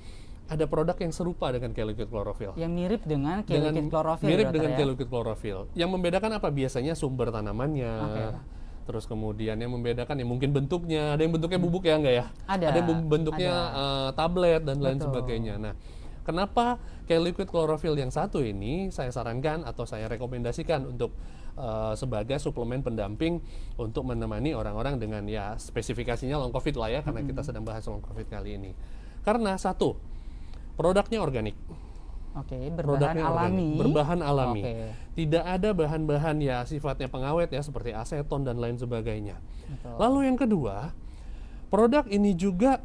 ada produk yang serupa dengan K-Liquid Chlorophyll. Yang mirip dengan K-Liquid Chlorophyll. Mirip dengan K-Liquid Chlorophyll. Yang membedakan apa? Biasanya sumber tanamannya. Terus kemudian yang membedakan ya mungkin bentuknya, ada yang bentuknya bubuk ya enggak ya? Ada yang bentuknya tablet dan lain sebagainya. Nah, kenapa K-Liquid Chlorophyll yang satu ini saya sarankan atau saya rekomendasikan untuk sebagai suplemen pendamping untuk menemani orang-orang dengan ya spesifikasinya long COVID lah ya, karena kita sedang bahas long COVID kali ini. Karena satu, produknya organik. Berbahan alami. Tidak ada bahan-bahan ya sifatnya pengawet ya seperti aseton dan lain sebagainya. Lalu yang kedua, produk ini juga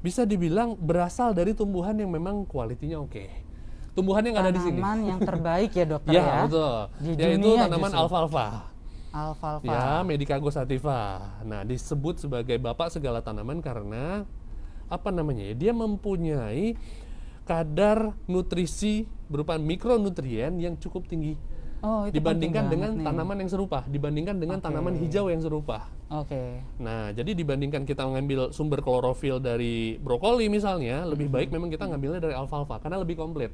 bisa dibilang berasal dari tumbuhan yang memang kualitinya oke. Tumbuhan yang ada di sini. Tanaman yang terbaik ya dokter ya. Betul. Yaitu tanaman alfalfa. Ya, Medicago sativa. Nah, disebut sebagai bapak segala tanaman karena dia mempunyai kadar nutrisi berupa mikronutrien yang cukup tinggi dibandingkan dengan tanaman yang serupa, dibandingkan dengan tanaman hijau yang serupa. Nah, jadi dibandingkan kita mengambil sumber klorofil dari brokoli misalnya, lebih baik memang kita ngambilnya dari alfalfa karena lebih komplit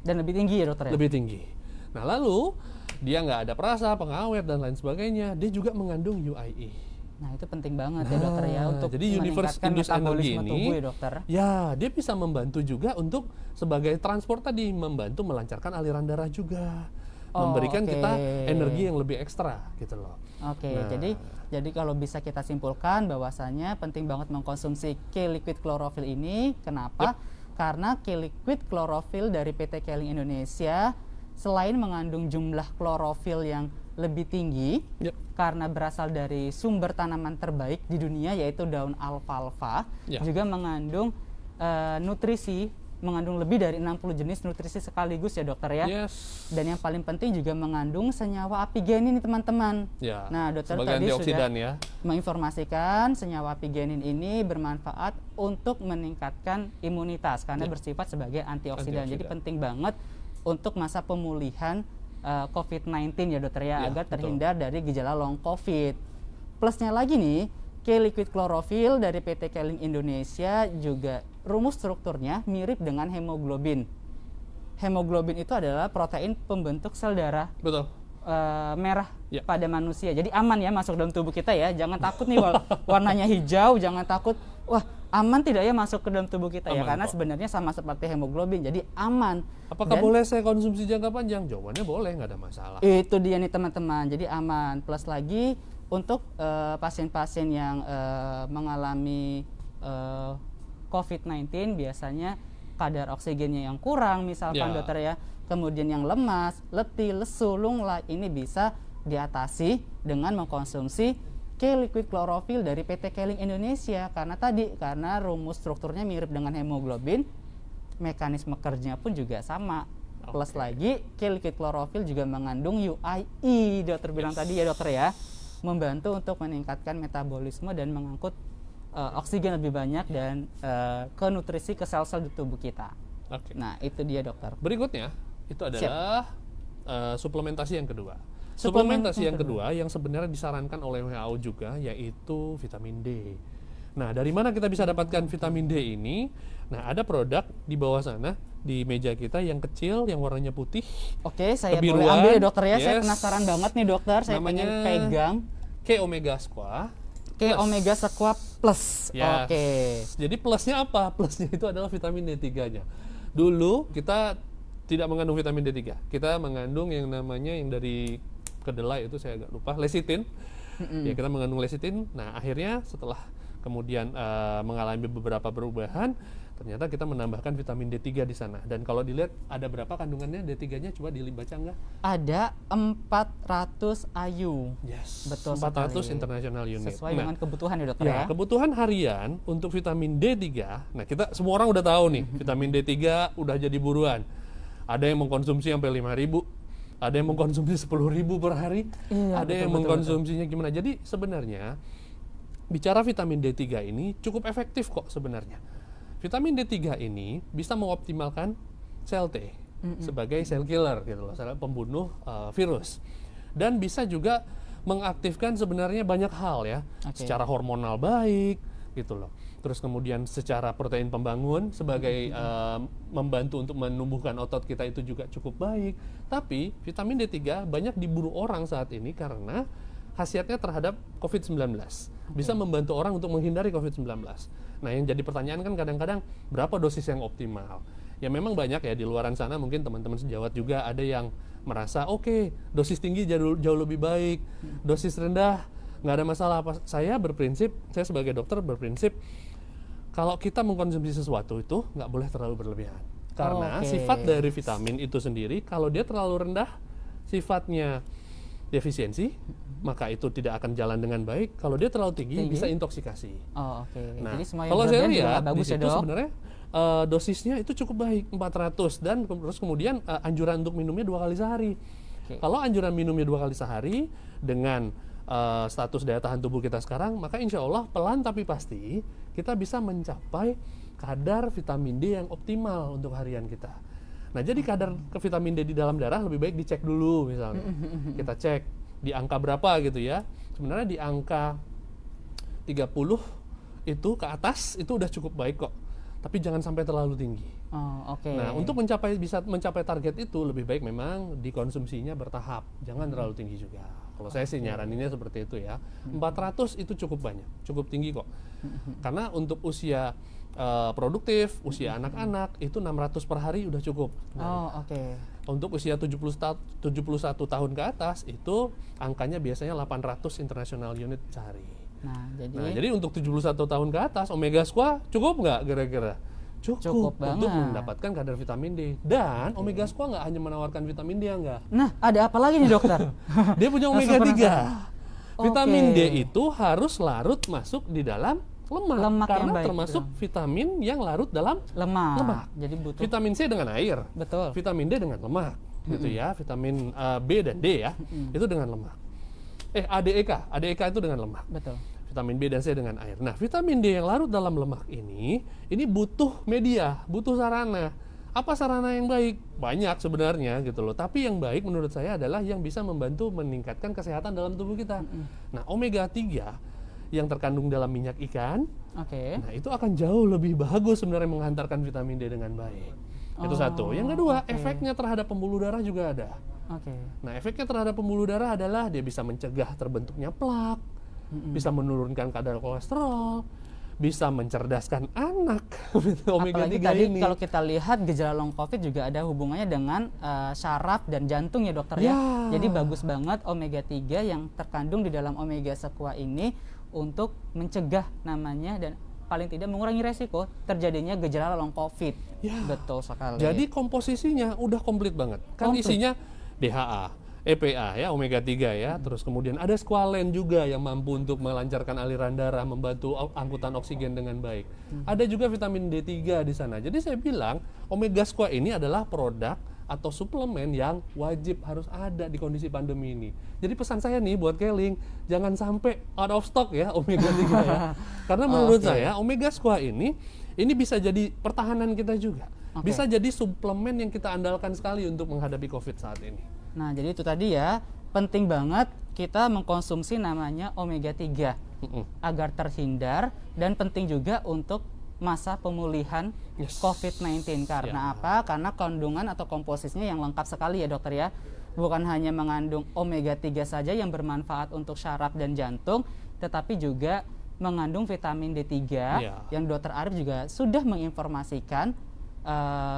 dan lebih tinggi ya dokter ya? Lebih tinggi. Nah, lalu dia nggak ada perasa, pengawet dan lain sebagainya, dia juga mengandung UIE. Nah, itu penting banget ya dokter ya untuk jadi Universe Induced Energy ini tubuh ya dokter. Ya, dia bisa membantu juga untuk sebagai transport tadi, membantu melancarkan aliran darah juga. Memberikan kita energi yang lebih ekstra gitu loh. Jadi kalau bisa kita simpulkan bahwasanya penting banget mengkonsumsi K-Liquid Chlorophyll ini. Kenapa? Karena K-Liquid Chlorophyll dari PT Keling Indonesia selain mengandung jumlah klorofil yang lebih tinggi karena berasal dari sumber tanaman terbaik di dunia yaitu daun alfalfa, juga mengandung nutrisi, mengandung lebih dari 60 jenis nutrisi sekaligus ya dokter ya. Dan yang paling penting juga mengandung senyawa apigenin teman-teman. Nah, dokter tadi sudah menginformasikan senyawa apigenin ini bermanfaat untuk meningkatkan imunitas karena bersifat sebagai antioksidan. Jadi penting banget untuk masa pemulihan COVID-19 ya dokter ya, agar terhindar dari gejala long COVID. Plusnya lagi nih, K-Liquid Chlorophyll dari PT Keling Indonesia juga rumus strukturnya mirip dengan hemoglobin. Hemoglobin itu adalah protein pembentuk sel darah merah pada manusia. Jadi aman ya masuk dalam tubuh kita ya. Jangan takut nih warnanya hijau, jangan takut wah aman tidak ya masuk ke dalam tubuh kita ya, Aman karena kok. sebenarnya sama seperti hemoglobin, jadi aman. Apakah Dan boleh saya konsumsi jangka panjang? Jawabannya boleh, nggak ada masalah. itu dia nih teman-teman, jadi aman. Plus lagi untuk pasien-pasien yang mengalami COVID-19 biasanya kadar oksigennya yang kurang misalkan Ya. dokter ya, kemudian yang lemas, letih, lesu, lunglai, ini bisa diatasi dengan mengkonsumsi K-liquid chlorophyll dari PT Keling Indonesia, karena rumus strukturnya mirip dengan hemoglobin, mekanisme kerjanya pun juga sama. Plus lagi K-liquid chlorophyll juga mengandung UIE, dokter bilang tadi ya dokter ya, membantu untuk meningkatkan metabolisme dan mengangkut oksigen lebih banyak dan ke nutrisi ke sel-sel di tubuh kita. Oke. Nah itu dia dokter. Berikutnya itu adalah suplementasi yang kedua. Suplemen Suplementasi yang yang kedua yang sebenarnya disarankan oleh WHO juga, yaitu vitamin D. Nah, dari mana kita bisa dapatkan vitamin D ini? Nah, ada produk di bawah sana di meja kita yang kecil, yang warnanya putih. Oke, saya boleh Kebiruan, ambil ya dokter ya. Saya yes. penasaran banget nih dokter. Saya Namanya pengen pegang. K Omega Squat. K Omega Squat Plus. Yes. Oke. Jadi plusnya apa? Plusnya itu adalah vitamin D3-nya. Dulu kita tidak mengandung vitamin D3. Kita mengandung yang namanya yang dari kedelai, itu saya agak lupa, lecithin. Ya, kita mengandung lecithin. Nah, akhirnya setelah kemudian mengalami beberapa perubahan, ternyata kita menambahkan vitamin D3 di sana. Dan kalau dilihat ada berapa kandungannya D3-nya, coba dibaca enggak? Ada 400 IU. Yes. Betul 400 sekali. international unit. Sesuai dengan kebutuhan ya dokter Ya, ya. kebutuhan harian untuk vitamin D3. Nah, kita semua orang udah tahu nih, vitamin D3 udah jadi buruan. Ada yang mengkonsumsi sampai 5.000, ada yang mengkonsumsi 10.000 per hari, Iya, ada yang mengkonsumsinya gimana. Jadi sebenarnya bicara vitamin D3 ini cukup efektif kok sebenarnya. Vitamin D3 ini bisa mengoptimalkan sel T sebagai sel killer gitu loh, sel pembunuh virus. Dan bisa juga mengaktifkan sebenarnya banyak hal ya, secara hormonal baik gitu loh. Terus kemudian secara protein pembangun sebagai membantu untuk menumbuhkan otot kita itu juga cukup baik. Tapi vitamin D3 banyak diburu orang saat ini karena khasiatnya terhadap COVID-19. Bisa membantu orang untuk menghindari COVID-19. Nah, yang jadi pertanyaan kan kadang-kadang berapa dosis yang optimal? Ya memang banyak ya di luaran sana, mungkin teman-teman sejawat juga ada yang merasa oke, dosis tinggi jauh lebih baik, dosis rendah nggak ada masalah. Saya sebagai dokter berprinsip kalau kita mengkonsumsi sesuatu itu nggak boleh terlalu berlebihan. Karena sifat dari vitamin itu sendiri, kalau dia terlalu rendah, sifatnya defisiensi, maka itu tidak akan jalan dengan baik. Kalau dia terlalu tinggi, bisa intoksikasi. Oh, oke. Nah, Jadi semua yang kalau saya berlebihan juga lihat nggak bagus di ya situ dok. sebenarnya dosisnya itu cukup baik, 400, dan terus kemudian anjuran untuk minumnya 2 kali sehari. Kalau anjuran minumnya 2 kali sehari dengan status daya tahan tubuh kita sekarang, maka insya Allah pelan tapi pasti kita bisa mencapai kadar vitamin D yang optimal untuk harian kita. Nah, jadi kadar vitamin D di dalam darah lebih baik dicek dulu misalnya. Kita cek di angka berapa gitu ya. Sebenarnya di angka 30 itu ke atas itu udah cukup baik kok. Tapi jangan sampai terlalu tinggi. Oh, oke. Nah, untuk bisa mencapai target itu lebih baik memang dikonsumsinya bertahap. Jangan terlalu tinggi juga. Kalau saya sih nyaraninnya seperti itu ya. 400 itu cukup banyak, cukup tinggi kok. Karena untuk usia produktif, usia anak-anak itu 600 per hari udah cukup. Oh, oke. Untuk usia 71 tahun ke atas itu angkanya biasanya 800 international unit sehari. Nah, jadi untuk 71 tahun ke atas Omega Squat cukup nggak kira-kira? Cukup banget untuk mendapatkan kadar vitamin D. Dan Omega Squat nggak hanya menawarkan vitamin D enggak. Nah, ada apa lagi nih dokter? Dia punya Omega 3. Vitamin Oke. D itu harus larut masuk di dalam lemak Yang karena baik, termasuk vitamin yang larut dalam lemak. Jadi butuh. vitamin C dengan air, Betul. vitamin D dengan lemak, gitu ya. Vitamin B dan D ya, itu dengan lemak. ADEK itu dengan lemak. Betul. Vitamin B dan C dengan air. Nah, vitamin D yang larut dalam lemak ini butuh media, butuh sarana. Apa sarana yang baik? Banyak sebenarnya gitu loh. Tapi yang baik menurut saya adalah yang bisa membantu meningkatkan kesehatan dalam tubuh kita. Nah, Omega 3 yang terkandung dalam minyak ikan, nah itu akan jauh lebih bagus sebenarnya menghantarkan vitamin D dengan baik. Itu satu. Yang kedua, efeknya terhadap pembuluh darah juga ada. Nah, efeknya terhadap pembuluh darah adalah dia bisa mencegah terbentuknya plak, bisa menurunkan kadar kolesterol, bisa mencerdaskan anak. Omega Apalagi 3 tadi ini. kalau kita lihat gejala long COVID juga ada hubungannya dengan saraf dan jantung ya dokter ya. Ya. Jadi bagus banget omega 3 yang terkandung di dalam omega sequa ini untuk mencegah namanya dan paling tidak mengurangi resiko terjadinya gejala long COVID. Ya. Betul sekali. Jadi komposisinya udah komplit banget. Kan Komplit. isinya DHA, EPA ya, omega 3 ya. Terus kemudian ada squalene juga yang mampu untuk melancarkan aliran darah, membantu angkutan oksigen dengan baik. Ada juga vitamin D3 di sana. Jadi saya bilang omega squua ini adalah produk atau suplemen yang wajib harus ada di kondisi pandemi ini. Jadi pesan saya nih buat Keling, jangan sampai out of stock ya omega 3 ya. Karena menurut saya omega squua ini bisa jadi pertahanan kita juga. Bisa jadi suplemen yang kita andalkan sekali untuk menghadapi COVID saat ini. Nah, jadi itu tadi ya, penting banget kita mengkonsumsi namanya omega 3 agar terhindar dan penting juga untuk masa pemulihan COVID-19. Karena apa? Karena kandungan atau komposisinya yang lengkap sekali ya dokter ya. Bukan hanya mengandung omega 3 saja yang bermanfaat untuk syaraf dan jantung, tetapi juga mengandung vitamin D3 yang dokter Arif juga sudah menginformasikan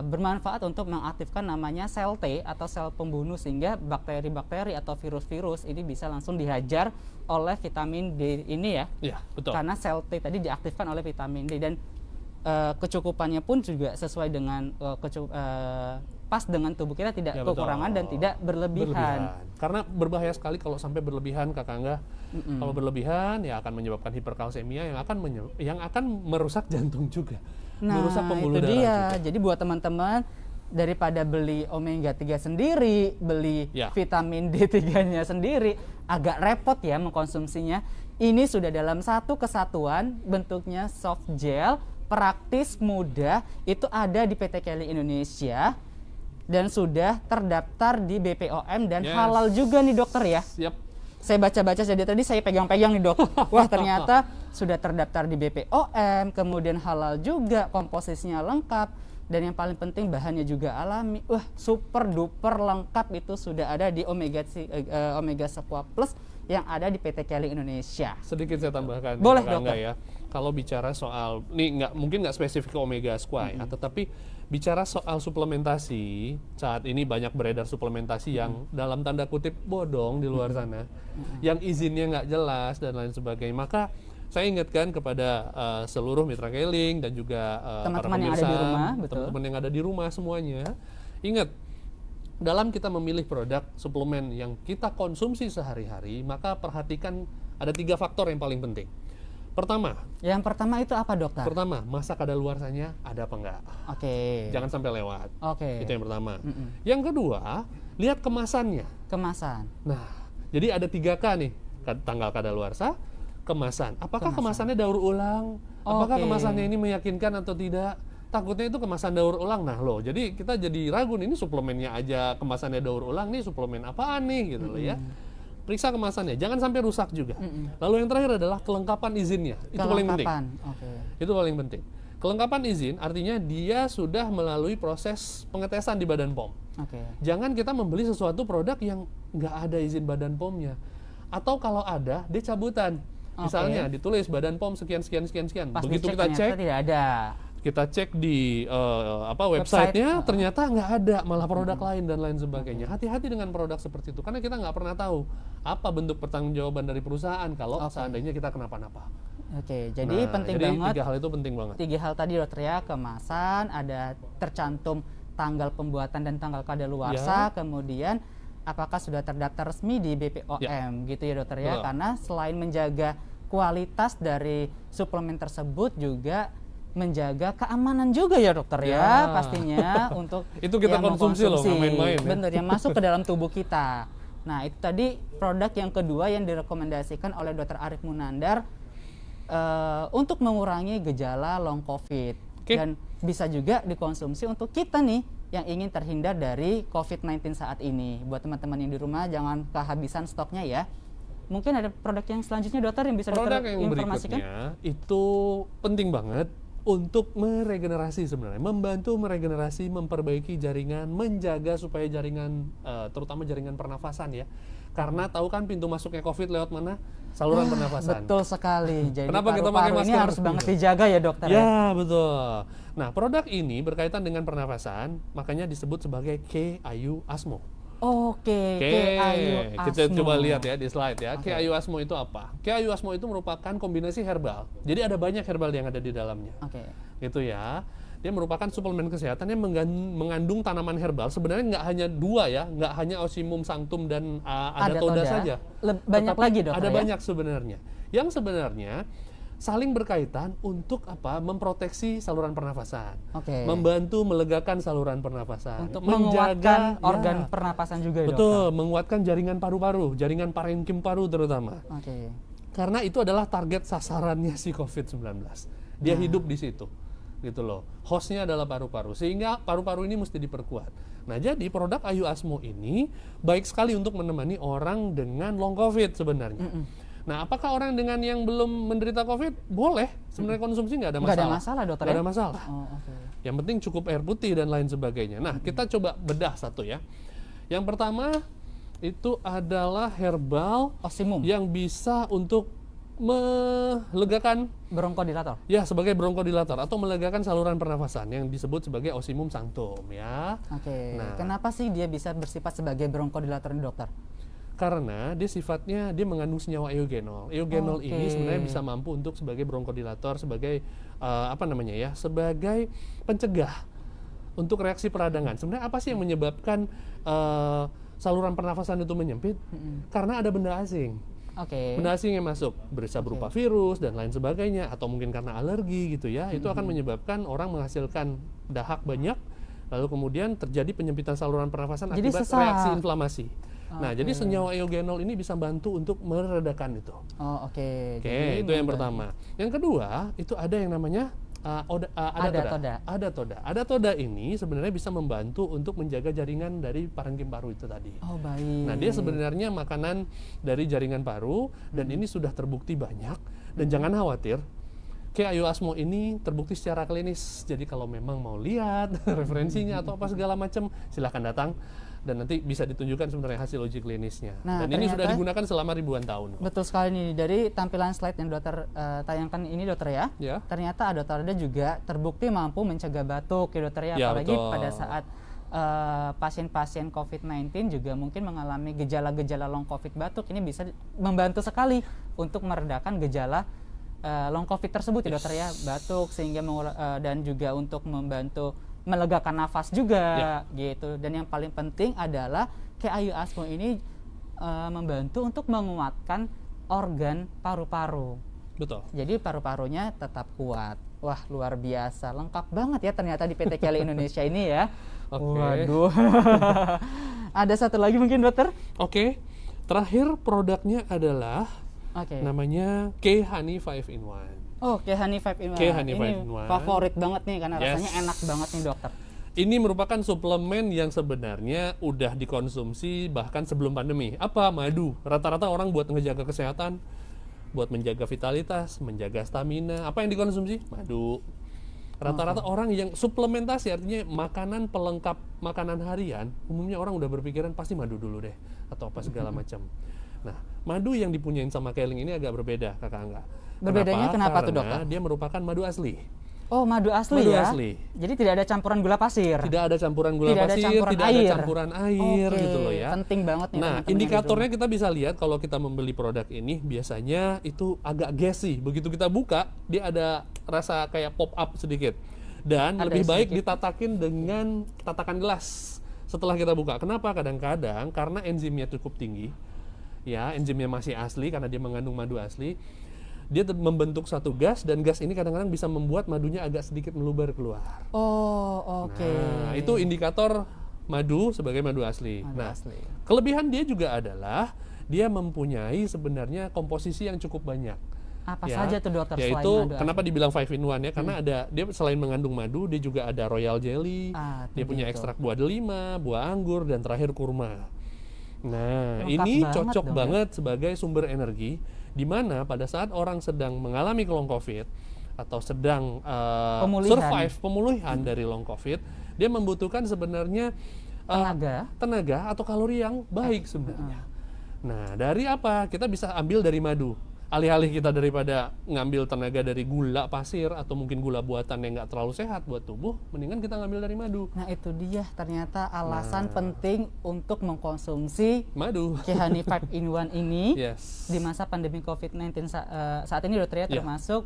bermanfaat untuk mengaktifkan namanya sel T atau sel pembunuh sehingga bakteri-bakteri atau virus-virus ini bisa langsung dihajar oleh vitamin D ini ya. Iya, betul. Karena sel T tadi diaktifkan oleh vitamin D dan kecukupannya pun juga sesuai dengan pas dengan tubuh kita, tidak kekurangan dan tidak berlebihan. Karena berbahaya sekali kalau sampai berlebihan, Kak Angga. Kalau berlebihan ya akan menyebabkan hiperkalsemia yang akan merusak jantung juga. Nah, merusak pembuluh itu darah dia. juga. Jadi buat teman-teman, daripada beli omega 3 sendiri, beli vitamin D3-nya sendiri, agak repot ya mengkonsumsinya. Ini sudah dalam satu kesatuan, bentuknya soft gel, praktis, mudah, itu ada di PT Keling Indonesia dan sudah terdaftar di BPOM dan halal juga nih dokter ya. Siap. Saya baca-baca jadi tadi saya pegang-pegang nih dok. Wah ternyata sudah terdaftar di BPOM, kemudian halal juga, komposisinya lengkap, dan yang paling penting bahannya juga alami. Wah super duper lengkap itu sudah ada di Omega Sequa Plus yang ada di PT Keling Indonesia. Sedikit saya tambahkan. Boleh dokter. dokter. Ya. Kalau bicara soal, ini mungkin nggak spesifik ke Omega Sequa ya, tetapi bicara soal suplementasi, saat ini banyak beredar suplementasi yang dalam tanda kutip bodong di luar sana, yang izinnya nggak jelas dan lain sebagainya. Maka saya ingatkan kepada seluruh mitra Keling dan juga para teman-teman yang pemirsa, ada di rumah, teman-teman yang ada di rumah semuanya, ingat, dalam kita memilih produk suplemen yang kita konsumsi sehari-hari, maka perhatikan ada 3 faktor yang paling penting. Yang pertama itu apa dokter? Pertama, masa kadaluarsanya ada apa enggak? Jangan sampai lewat. Itu yang pertama. Yang kedua, lihat kemasannya. Kemasan. Nah, jadi ada 3K nih, tanggal kadaluarsa, kemasan. Apakah kemasannya daur ulang? Apakah kemasannya ini meyakinkan atau tidak? Takutnya itu kemasan daur ulang. Nah loh, jadi kita jadi ragu nih, ini suplemennya aja kemasannya daur ulang, nih suplemen apaan nih gitu loh ya. Periksa kemasannya, jangan sampai rusak juga. Lalu yang terakhir adalah kelengkapan izinnya. Itu paling penting. Itu paling penting. Kelengkapan izin artinya dia sudah melalui proses pengetesan di Badan POM. Jangan kita membeli sesuatu produk yang nggak ada izin Badan POM-nya. Atau kalau ada, dia cabutan. Misalnya ditulis Badan POM sekian. Pas Begitu kita cek, tidak ada. Kita cek di website-nya, ternyata nggak ada, malah produk lain dan lain sebagainya. Hati-hati dengan produk seperti itu, karena kita nggak pernah tahu apa bentuk pertanggungjawaban dari perusahaan kalau seandainya kita kenapa-napa. Jadi penting banget. 3 hal itu penting banget. 3 hal tadi dokter ya, kemasan, ada tercantum tanggal pembuatan dan tanggal kadaluarsa, kemudian apakah sudah terdaftar resmi di BPOM gitu ya dokter ya. Karena selain menjaga kualitas dari suplemen tersebut juga menjaga keamanan juga ya dokter ya pastinya untuk itu kita konsumsi loh, nggak main-main. Bener, yang masuk ke dalam tubuh kita. Nah itu tadi produk yang kedua yang direkomendasikan oleh dokter Arif Munandar untuk mengurangi gejala long COVID dan bisa juga dikonsumsi untuk kita nih yang ingin terhindar dari COVID-19 saat ini. Buat teman-teman yang di rumah jangan kehabisan stoknya ya. Mungkin ada produk yang selanjutnya dokter yang bisa produk dokter yang informasikan? Berikutnya itu penting banget untuk meregenerasi sebenarnya, membantu meregenerasi, memperbaiki jaringan, menjaga supaya jaringan, terutama jaringan pernafasan ya. Karena tahu kan pintu masuknya COVID lewat mana? Saluran pernafasan. Betul sekali. Jadi Kenapa kita pakai paru-paru ini masker? harus banget dijaga ya dokter ya? Ya, betul. Nah, produk ini berkaitan dengan pernafasan, makanya disebut sebagai K-Ayu Asmo. Oke, Oke, K-Ayu kita Asmo. coba lihat ya di slide ya. Oke. K-Ayu Asmo itu apa? K-Ayu Asmo itu merupakan kombinasi herbal. Jadi ada banyak herbal yang ada di dalamnya. Oke. Gitu ya. Dia merupakan suplemen kesehatan yang mengandung tanaman herbal. Sebenarnya nggak hanya dua ya, nggak hanya Osimum sanctum dan Adatoda saja. Banyak Tetapi lagi dokter ada ya? banyak sebenarnya. Yang sebenarnya saling berkaitan untuk apa? Memproteksi saluran pernafasan. Oke. Membantu melegakan saluran pernafasan. Untuk menguatkan organ ya, pernapasan juga ya dokter? betul, menguatkan jaringan paru-paru, jaringan parenkim paru terutama. Oke. Karena itu adalah target sasarannya si COVID-19. Dia hidup di situ. Gitu loh. Hostnya adalah paru-paru. Sehingga paru-paru ini mesti diperkuat. Nah, jadi produk Ayu Asmo ini baik sekali untuk menemani orang dengan long COVID sebenarnya. Nah, apakah orang dengan yang belum menderita COVID? Boleh. Sebenarnya konsumsi nggak ada masalah. Nggak ada masalah dokter Nggak ya? ada masalah. Oh, oke. Yang penting cukup air putih dan lain sebagainya. Nah, kita coba bedah satu ya. Yang pertama itu adalah herbal Osimum. yang bisa untuk melegakan Bronkodilator. ya sebagai bronkodilator atau melegakan saluran pernafasan yang disebut sebagai Osimum sanctum ya. Oke. Nah. Kenapa sih dia bisa bersifat sebagai bronkodilator ini dokter? Karena dia sifatnya dia mengandung senyawa eugenol. Eugenol Oke. ini sebenarnya bisa mampu untuk sebagai bronkodilator, sebagai apa namanya ya, sebagai pencegah untuk reaksi peradangan. Sebenarnya apa sih yang menyebabkan saluran pernafasan itu menyempit? Karena ada benda asing. Oke. Benda asing yang masuk bisa berupa virus dan lain sebagainya, atau mungkin karena alergi gitu ya. Itu akan menyebabkan orang menghasilkan dahak banyak, lalu kemudian terjadi penyempitan saluran pernafasan Jadi akibat sesak. reaksi inflamasi. Nah, Oke. jadi senyawa eugenol ini bisa bantu untuk meredakan itu. Oh, oke. Oke, Jadi itu yang membantu. pertama. Yang kedua, itu ada yang namanya Adatoda. Adatoda ini sebenarnya bisa membantu untuk menjaga jaringan dari parenkim paru itu tadi. Oh, baik. Nah, dia sebenarnya makanan dari jaringan paru dan ini sudah terbukti banyak dan jangan khawatir. K-Ayu Asmo ini terbukti secara klinis. Jadi kalau memang mau lihat referensinya atau apa segala macam, silahkan datang dan nanti bisa ditunjukkan sebenarnya hasil uji klinisnya. Nah, dan ini sudah ternyata- digunakan selama ribuan tahun. Betul sekali nih, dari tampilan slide yang dokter tayangkan ini dokter ya. Ya. Ternyata Adatoda juga terbukti mampu mencegah batuk ya dokter ya. Ya, Apalagi betul. pada saat pasien-pasien COVID-19 juga mungkin mengalami gejala-gejala long COVID batuk, ini bisa membantu sekali untuk meredakan gejala long COVID tersebut ya dokter ya, batuk sehingga dan juga untuk membantu melegakan nafas juga gitu. Dan yang paling penting adalah K-Ayu Asmo ini membantu untuk menguatkan organ paru-paru. Betul. Jadi paru-parunya tetap kuat. Wah, luar biasa, lengkap banget ya ternyata di PT Kelly Indonesia ini ya. Oke. Waduh. Ada satu lagi mungkin dokter? Oke. Terakhir produknya adalah Oke. namanya K-Honey 5 in 1. Oh, K-Honey 5 in 1. K-Honey Ini 5 in 1. favorit banget nih karena Yes. rasanya enak banget nih dokter. Ini merupakan suplemen yang sebenarnya udah dikonsumsi bahkan sebelum pandemi. Apa? Madu. Rata-rata orang buat ngejaga kesehatan, buat menjaga vitalitas, menjaga stamina. Apa yang dikonsumsi? Madu. Rata-rata orang yang suplementasi, artinya makanan pelengkap makanan harian, umumnya orang udah berpikiran pasti madu dulu deh, atau apa segala macam. Nah, madu yang dipunyain sama Keling ini agak berbeda, Kakak Angga. Berbedanya kenapa tuh, Karena dokter? dia merupakan madu asli. Oh, madu asli Madu ya. asli. Jadi tidak ada campuran gula pasir. Tidak ada campuran gula Tidak ada pasir, campuran tidak ada air. campuran air Oke, gitu loh ya. penting banget nih Nah, teman-teman yang indikatornya di kita bisa lihat kalau kita membeli produk ini biasanya itu agak gassy. Begitu kita buka, dia ada rasa kayak pop up sedikit. Dan Ada lebih baik sedikit. ditatakin dengan tatakan gelas setelah kita buka. Kenapa? Kadang-kadang karena enzimnya cukup tinggi. Ya, enzimnya masih asli karena dia mengandung madu asli. Dia membentuk satu gas dan gas ini kadang-kadang bisa membuat madunya agak sedikit meluber keluar. Oh, oke. Nah, itu indikator madu sebagai madu asli. Madu Nah, asli. kelebihan dia juga adalah dia mempunyai sebenarnya komposisi yang cukup banyak. Apa Ya, saja tuh dokter selain yaitu madu kenapa asli? dibilang 5 in 1 ya? Karena ada dia selain mengandung madu, dia juga ada royal jelly, Ah, dia punya begitu. ekstrak buah delima, buah anggur dan terakhir kurma. Nah, Lengkap ini banget cocok dong ya. banget sebagai sumber energi di mana pada saat orang sedang mengalami long COVID atau sedang Pemulihan. pemulihan dari long COVID, dia membutuhkan sebenarnya Tenaga. tenaga atau kalori yang baik sebenarnya. Nah, dari apa? Kita bisa ambil dari madu. Alih-alih kita daripada ngambil tenaga dari gula pasir atau mungkin gula buatan yang nggak terlalu sehat buat tubuh, mendingan kita ngambil dari madu. Nah itu dia ternyata alasan penting untuk mengkonsumsi Madu. Kehani 5 in 1 ini Yes. di masa pandemi COVID-19 saat ini dokter ya, Ya. termasuk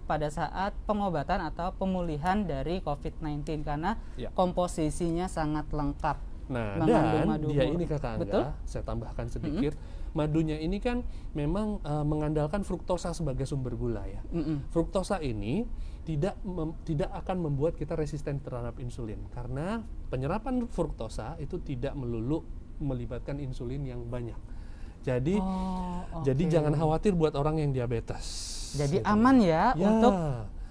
pada saat pengobatan atau pemulihan dari COVID-19 karena Ya. komposisinya sangat lengkap. Nah, Mengandung dan madu dia murni. ini Kakak Angga, Betul? saya tambahkan sedikit, madunya ini kan memang mengandalkan fruktosa sebagai sumber gula ya. Fruktosa ini tidak akan membuat kita resisten terhadap insulin karena penyerapan fruktosa itu tidak melulu melibatkan insulin yang banyak. Jadi jadi jangan khawatir buat orang yang diabetes. Jadi gitu. aman ya Ya. untuk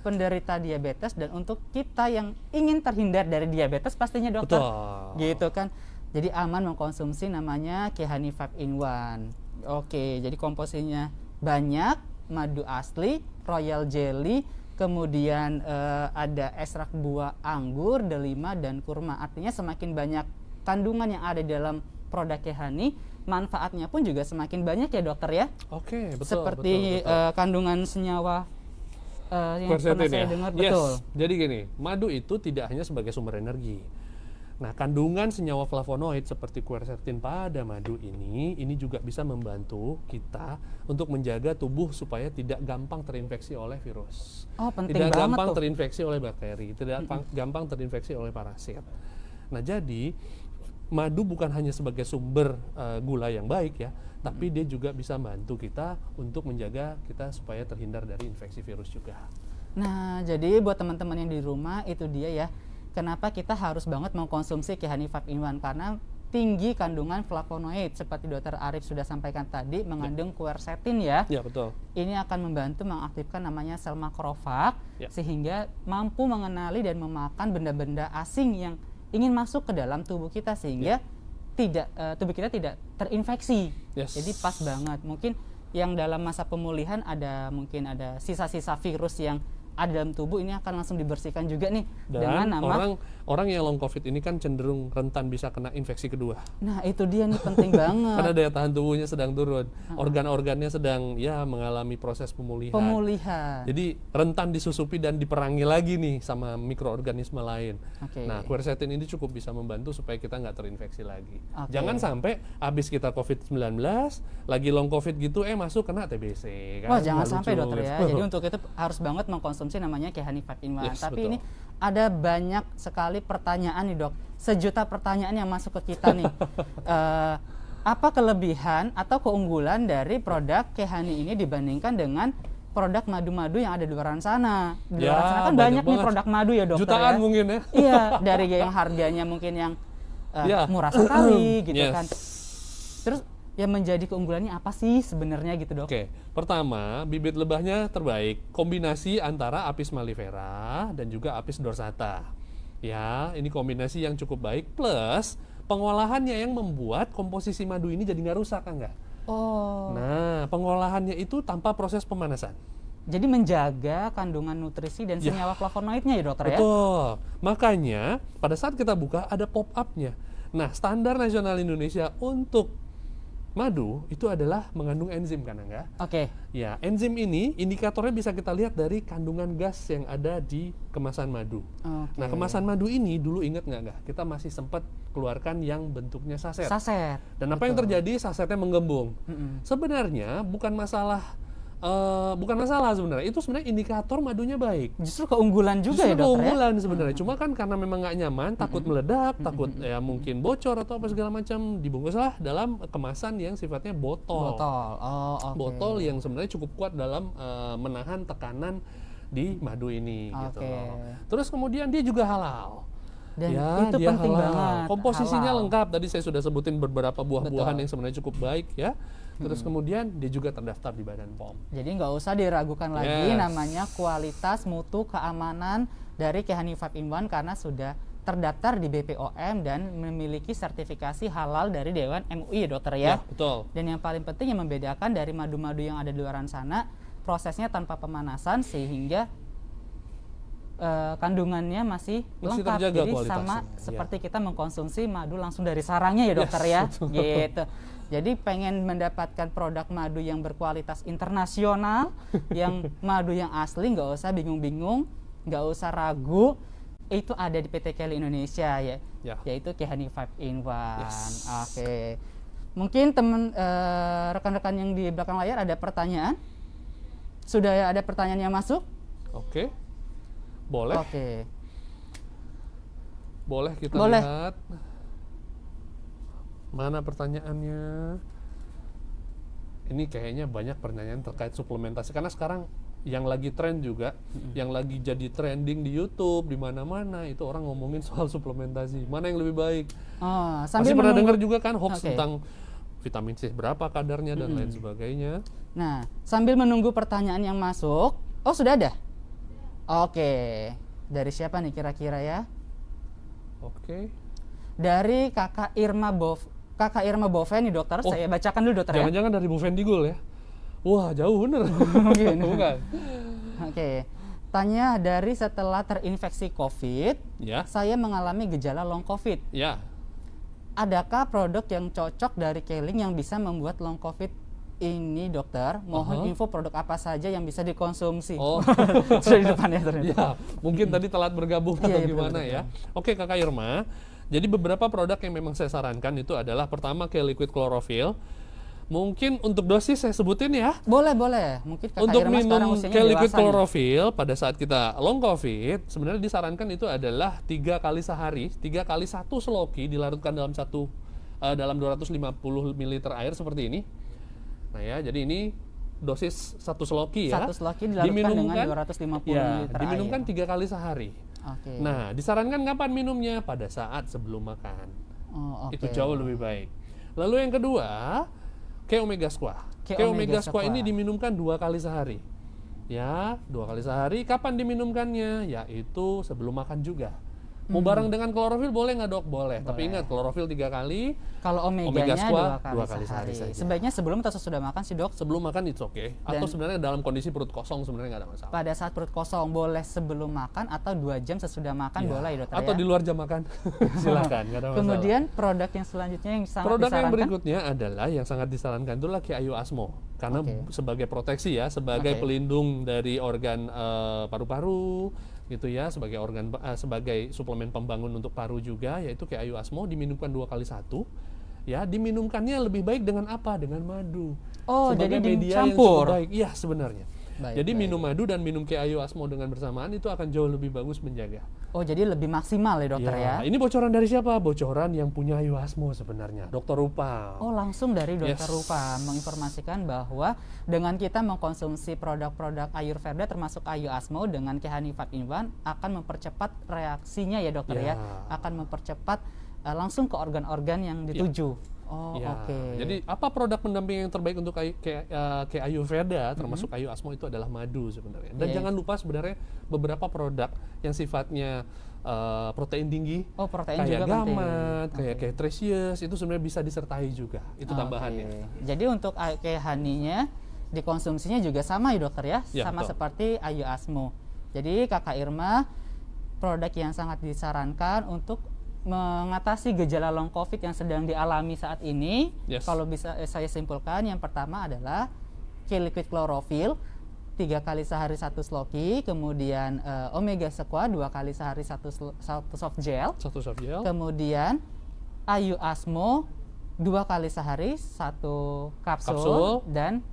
penderita diabetes dan untuk kita yang ingin terhindar dari diabetes pastinya dokter. Betul. Gitu kan. Jadi aman mengkonsumsi namanya Kehani 5 in 1. Oke, jadi komposisinya banyak, madu asli, royal jelly, kemudian ada ekstrak buah anggur, delima dan kurma. Artinya semakin banyak kandungan yang ada di dalam produk Kehani, manfaatnya pun juga semakin banyak ya dokter ya. Oke, betul. Seperti betul. Kandungan senyawa yang pernah Quercetin saya ya? dengar, Yes. betul. Jadi gini, madu itu tidak hanya sebagai sumber energi. Nah, kandungan senyawa flavonoid seperti quercetin pada madu ini juga bisa membantu kita untuk menjaga tubuh supaya tidak gampang terinfeksi oleh virus. Oh, penting Tidak banget gampang tuh. terinfeksi oleh bakteri, tidak gampang terinfeksi oleh parasit. Nah, jadi madu bukan hanya sebagai sumber gula yang baik ya, tapi dia juga bisa bantu kita untuk menjaga kita supaya terhindar dari infeksi virus juga. Nah, jadi buat teman-teman yang di rumah itu dia ya, kenapa kita harus banget mengkonsumsi Kehani 5 in 1 karena tinggi kandungan flavonoid seperti Dr. Arif sudah sampaikan tadi mengandung quercetin ya. Ya, betul. Ini akan membantu mengaktifkan namanya sel makrofag sehingga mampu mengenali dan memakan benda-benda asing yang ingin masuk ke dalam tubuh kita sehingga tubuh kita tidak terinfeksi. Yes. Jadi pas banget. Mungkin yang dalam masa pemulihan mungkin ada sisa-sisa virus yang ada dalam tubuh ini akan langsung dibersihkan juga nih dengan Dan nama orang yang long covid ini kan cenderung rentan bisa kena infeksi kedua. Nah, itu dia nih penting banget. Karena daya tahan tubuhnya sedang turun, organ-organnya sedang mengalami proses pemulihan. Jadi rentan disusupi dan diperangi lagi nih sama mikroorganisme lain. Oke. Nah, quercetin ini cukup bisa membantu supaya kita nggak terinfeksi lagi. Oke. Jangan sampai habis kita COVID-19, lagi long COVID gitu, masuk kena TBC. Kan? Wah, jangan Nggak sampai lucu, dokter ya. gitu. Jadi untuk itu harus banget mengkonsumsi namanya Kehani 5 in 1. Yes, Tapi betul. ini ada banyak sekali pertanyaan nih dok, sejuta pertanyaan yang masuk ke kita nih. Apa kelebihan atau keunggulan dari produk Kehani ini dibandingkan dengan produk madu-madu yang ada di luar sana? Di luar sana kan banyak nih banget. produk madu ya dokter Jutaan ya. mungkin ya. Iya, dari yang harganya mungkin yang murah sekali gitu Yes. kan. Terus yang menjadi keunggulannya apa sih sebenarnya gitu dok? Oke, pertama bibit lebahnya terbaik, kombinasi antara Apis mellifera dan juga Apis dorsata. Ya, ini kombinasi yang cukup baik plus pengolahannya yang membuat komposisi madu ini jadi nggak rusak, enggak? Oh. Nah, pengolahannya itu tanpa proses pemanasan. Jadi menjaga kandungan nutrisi dan senyawa flavonoidnya ya dokter ya? Betul. Makanya pada saat kita buka ada pop-up-nya. Nah, standar nasional Indonesia untuk madu itu adalah mengandung enzim kan enggak? Oke. Ya, enzim ini indikatornya bisa kita lihat dari kandungan gas yang ada di kemasan madu. Oke. Nah, kemasan madu ini dulu ingat nggak? Kita masih sempat keluarkan yang bentuknya saset. Saset. Dan apa yang terjadi? Sasetnya menggembung. Sebenarnya bukan masalah sebenarnya. Itu sebenarnya indikator madunya baik. Justru keunggulan juga Justru ya dokter ya? keunggulan sebenarnya. Cuma kan karena memang nggak nyaman, takut meledak, takut ya mungkin bocor atau apa segala macam, dibungkuslah dalam kemasan yang sifatnya botol. Oh, oke. Botol yang sebenarnya cukup kuat dalam menahan tekanan di madu ini gitu Oke. loh. Terus kemudian dia juga halal. Dan Ya, itu dia penting halal. banget. Komposisinya halal. lengkap. Tadi saya sudah sebutin beberapa buah-buahan Betul. yang sebenarnya cukup baik ya. Terus kemudian dia juga terdaftar di Badan POM. Jadi nggak usah diragukan lagi Yes. namanya kualitas, mutu, keamanan dari Kehani 5 in 1 karena sudah terdaftar di BPOM dan memiliki sertifikasi halal dari Dewan MUI ya dokter ya? Betul. Dan yang paling penting yang membedakan dari madu-madu yang ada di luar sana, prosesnya tanpa pemanasan sehingga kandungannya masih lengkap. terjaga Jadi kualitasnya. sama Ya. seperti kita mengkonsumsi madu langsung dari sarangnya ya dokter ya. betul. Gitu. Jadi pengen mendapatkan produk madu yang berkualitas internasional, yang madu yang asli, nggak usah bingung-bingung, nggak usah ragu, itu ada di PT Kelly Indonesia ya, yaitu Kehani 5 in 1. Yes. Oke. Mungkin rekan-rekan yang di belakang layar ada pertanyaan? Sudah ada pertanyaan yang masuk? Oke. Boleh. Oke. Boleh kita Boleh. lihat. Mana pertanyaannya? Ini kayaknya banyak pertanyaan terkait suplementasi karena sekarang yang lagi tren juga, yang lagi jadi trending di YouTube, di mana-mana itu orang ngomongin soal suplementasi. Mana yang lebih baik? Oh, Pasti pernah dengar juga kan hoax Oke. tentang vitamin C berapa kadarnya dan lain sebagainya. Nah, sambil menunggu pertanyaan yang masuk, oh sudah ada? Oke, dari siapa nih kira-kira ya? Oke. Dari Kakak Irma Bove nih dokter, Oh, saya bacakan dulu dokter ya. Jangan-jangan dari Bu Vendigul ya? Wah, jauh bener. Mungkin. Bukan. Oke, tanya dari setelah terinfeksi COVID, Ya, saya mengalami gejala long COVID. ya. Adakah produk yang cocok dari Keling yang bisa membuat long COVID ini dokter? Mohon info produk apa saja yang bisa dikonsumsi. Oh. Sudah di depan ya ternyata. Ya, mungkin tadi telat bergabung Iya, atau iya, gimana betul, ya. Oke, Kakak Irma. Jadi beberapa produk yang memang saya sarankan itu adalah pertama kayak liquid chlorophyll. Mungkin untuk dosis saya sebutin ya. Boleh. Mungkin Kakak Untuk Irma sekarang minum usianya kayak liquid dewasa nih. chlorophyll pada saat kita long COVID, sebenarnya disarankan itu adalah 3 kali sehari, 3 kali 1 sloki dilarutkan dalam 250 ml air seperti ini. Nah ya, jadi ini dosis 1 sloki ya. 1 sloki dilarutkan dengan 250 ya, ml diminumkan air. 3 kali sehari. Oke. Nah, disarankan kapan minumnya? Pada saat sebelum makan. Oh, oke. Itu jauh lebih baik. Lalu yang kedua, kayak Omega Squat. Kayak Omega Squat ini diminumkan 2 kali sehari. Ya, 2 kali sehari. Kapan diminumkannya? Yaitu sebelum makan juga. Mau bareng dengan klorofil boleh nggak dok? Boleh. Tapi ingat klorofil 3 kali. Kalau Omega omeganya Squat 2 kali sehari sehari. saja. Sebaiknya sebelum atau sesudah makan sih dok? Sebelum makan it's okay. Atau sebenarnya dalam kondisi perut kosong sebenarnya nggak ada masalah. Pada saat perut kosong boleh sebelum makan atau 2 jam sesudah makan boleh ya dokter Atau ya? di luar jam makan. Silakan, nggak ada masalah. Kemudian produk yang selanjutnya yang sangat Produk yang disarankan? berikutnya adalah yang sangat disarankan itu lagi Ayu Asmo karena sebagai proteksi ya, sebagai pelindung dari organ paru-paru gitu ya, sebagai sebagai suplemen pembangun untuk paru juga, yaitu kayak Ayu Asmo diminumkan 2 kali 1. Ya, diminumkannya lebih baik dengan apa? Dengan madu. Oh, sebagai jadi media yang dicampur. cukup baik. Iya, sebenarnya. Baik, Jadi minum madu dan minum kayak Ayu Asmo dengan bersamaan itu akan jauh lebih bagus menjaga. Oh, jadi lebih maksimal ya dokter ya? Ini bocoran dari siapa? Bocoran yang punya Ayu Asmo sebenarnya, Dokter Rupa. Oh, langsung dari dokter Yes. Rupa menginformasikan bahwa dengan kita mengkonsumsi produk-produk Ayurveda termasuk Ayu Asmo dengan Kehani 5 in 1 akan mempercepat reaksinya ya dokter ya? Akan mempercepat langsung ke organ-organ yang dituju. Oh, Ya, oke. jadi apa produk pendamping yang terbaik untuk kayak Ayurveda termasuk Ayu Asmo itu adalah madu sebenarnya. Dan jangan lupa sebenarnya beberapa produk yang sifatnya protein tinggi, Oh, protein kayak juga penting. gamat, kayak Tresius itu sebenarnya bisa disertai juga. Itu tambahannya. Oke. Jadi untuk Kehaninya dikonsumsinya juga sama ya dokter ya? Ya, Sama betul. seperti Ayu Asmo. Jadi Kakak Irma produk yang sangat disarankan untuk mengatasi gejala long COVID yang sedang dialami saat ini. Yes. Kalau bisa saya simpulkan, yang pertama adalah liquid chlorophyll 3 kali sehari 1 sloki, kemudian Omega Squat 2 kali sehari 1 soft gel, Satu soft gel. kemudian Ayu Asmo 2 kali sehari 1 kapsul, Kapsul. dan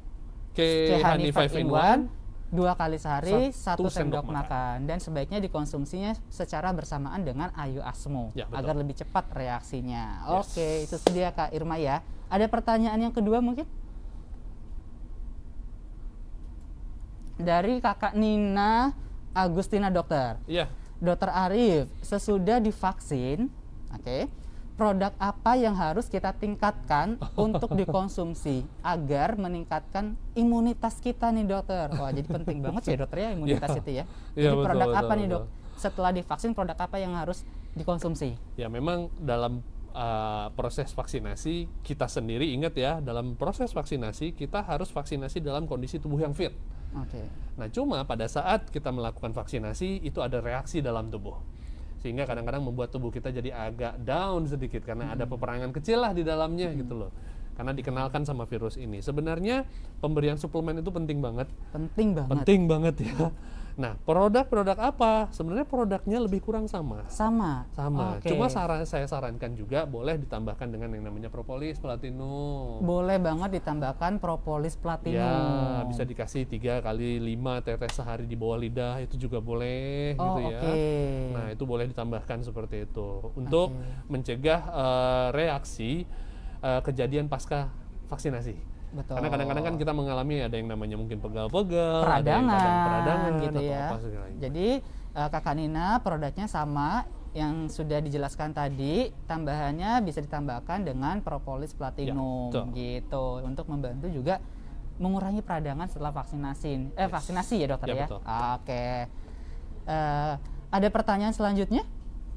Kehani 5 in 1. 2 kali sehari 1 Satu sendok sendok makan. Dan sebaiknya dikonsumsinya secara bersamaan dengan Ayu Asmo Ya, betul. agar lebih cepat reaksinya. Yes. Oke, itu dia Kak Irma ya. Ada pertanyaan yang kedua mungkin? Dari Kakak Nina Agustina dokter. Iya. Dokter Arif, sesudah divaksin, produk apa yang harus kita tingkatkan untuk dikonsumsi agar meningkatkan imunitas kita nih dokter? Wah, jadi penting banget sih dokter ya imunitas Iya. itu ya. Iya, Jadi betul, produk apa betul, nih dok? betul. Setelah divaksin produk apa yang harus dikonsumsi? Ya memang dalam proses vaksinasi kita sendiri ingat ya, dalam proses vaksinasi kita harus vaksinasi dalam kondisi tubuh yang fit. Oke. Nah cuma pada saat kita melakukan vaksinasi itu ada reaksi dalam tubuh. Sehingga kadang-kadang membuat tubuh kita jadi agak down sedikit karena ada peperangan kecil lah di dalamnya gitu loh. karena dikenalkan sama virus ini. Sebenarnya pemberian suplemen itu penting banget. Penting banget. Penting banget ya. Nah, produk-produk apa? Sebenarnya produknya lebih kurang sama. Sama. Oke. Cuma saya sarankan juga boleh ditambahkan dengan yang namanya propolis platinum. Boleh banget ditambahkan propolis platinum. Ya, bisa dikasih 3 kali 5 tetes sehari di bawah lidah, itu juga boleh gitu ya. Nah, itu boleh ditambahkan seperti itu untuk mencegah reaksi kejadian pasca vaksinasi. Betul. Karena kadang-kadang kan kita mengalami ada yang namanya mungkin pegal-pegal, peradangan gitu atau ya. apa segala. Jadi Kakak Nina produknya sama yang sudah dijelaskan tadi, tambahannya bisa ditambahkan dengan propolis platinum gitu untuk membantu juga mengurangi peradangan setelah vaksinasi. Vaksinasi ya dokter ya. Betul. Oke. Ada pertanyaan selanjutnya?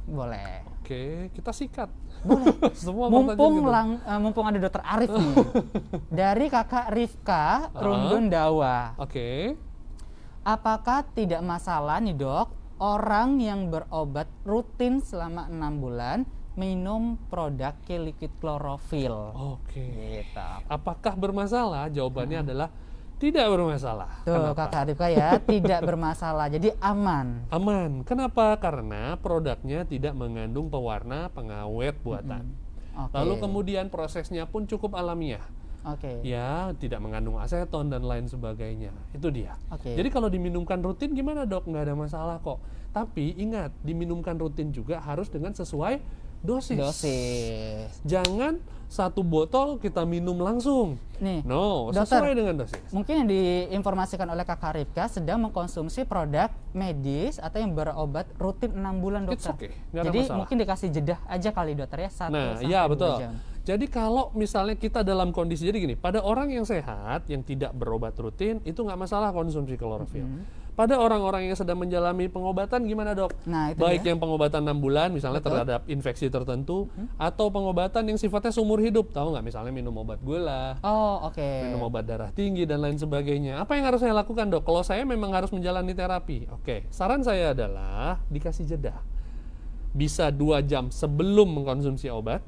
Boleh. Oke, kita sikat. Boleh. Semua mumpung ada dokter Arif nih. Dari kakak Rifka Rundun Dawa. Oke. Apakah tidak masalah nih dok, orang yang berobat rutin selama 6 bulan minum produk liquid klorofil? Oke. Gitu. Apakah bermasalah? Jawabannya adalah tidak bermasalah. Tuh Kenapa? kakak Rifka ya, tidak bermasalah. Jadi aman. Aman. Kenapa? Karena produknya tidak mengandung pewarna pengawet buatan. Oke. Lalu kemudian prosesnya pun cukup alamiah. Oke. Ya, tidak mengandung aseton dan lain sebagainya. Itu dia. Oke. Jadi kalau diminumkan rutin gimana dok? Nggak ada masalah kok. Tapi ingat, diminumkan rutin juga harus dengan sesuai dosis. Jangan satu botol kita minum langsung. Nih, No, dokter, sesuai dengan dosis. mungkin yang diinformasikan oleh kakak Rifka sedang mengkonsumsi produk medis atau yang berobat rutin 6 bulan dokter. It's okay, nggak ada Jadi masalah. mungkin dikasih jeda aja kali dokter ya, 1 Nah, sampai iya 2 betul. jam. Jadi kalau misalnya kita dalam kondisi, jadi gini, pada orang yang sehat, yang tidak berobat rutin, itu nggak masalah konsumsi klorofil. Pada orang-orang yang sedang menjalani pengobatan gimana dok? Nah, itu Baik dia. yang pengobatan 6 bulan, misalnya terhadap infeksi tertentu, atau pengobatan yang sifatnya seumur hidup, tahu nggak? Misalnya minum obat gula, Oh, oke. minum obat darah tinggi, dan lain sebagainya. Apa yang harus saya lakukan dok? Kalau saya memang harus menjalani terapi, oke. Saran saya adalah dikasih jeda. Bisa 2 jam sebelum mengkonsumsi obat,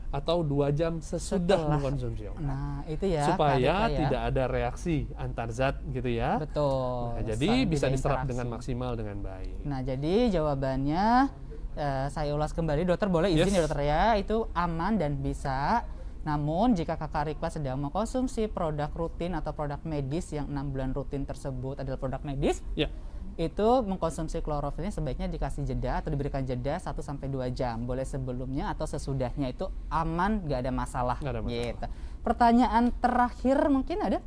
atau 2 jam sesudah mengkonsumsi obat. Nah, itu ya. Supaya Kak Rifka ya. tidak ada reaksi antar zat gitu ya. Betul. Nah, jadi Saling bisa tidak diserap interaksi. dengan maksimal dengan baik. Nah, jadi jawabannya saya ulas kembali, dokter boleh izin ya dokter ya, itu aman dan bisa. Namun jika kakak Rifka sedang mengkonsumsi produk rutin atau produk medis yang 6 bulan rutin tersebut adalah produk medis, Ya. itu mengkonsumsi klorofilnya sebaiknya dikasih jeda atau diberikan jeda 1-2 jam. Boleh sebelumnya atau sesudahnya, itu aman, nggak ada masalah. Nggak ada masalah. Gitu. Pertanyaan terakhir mungkin ada?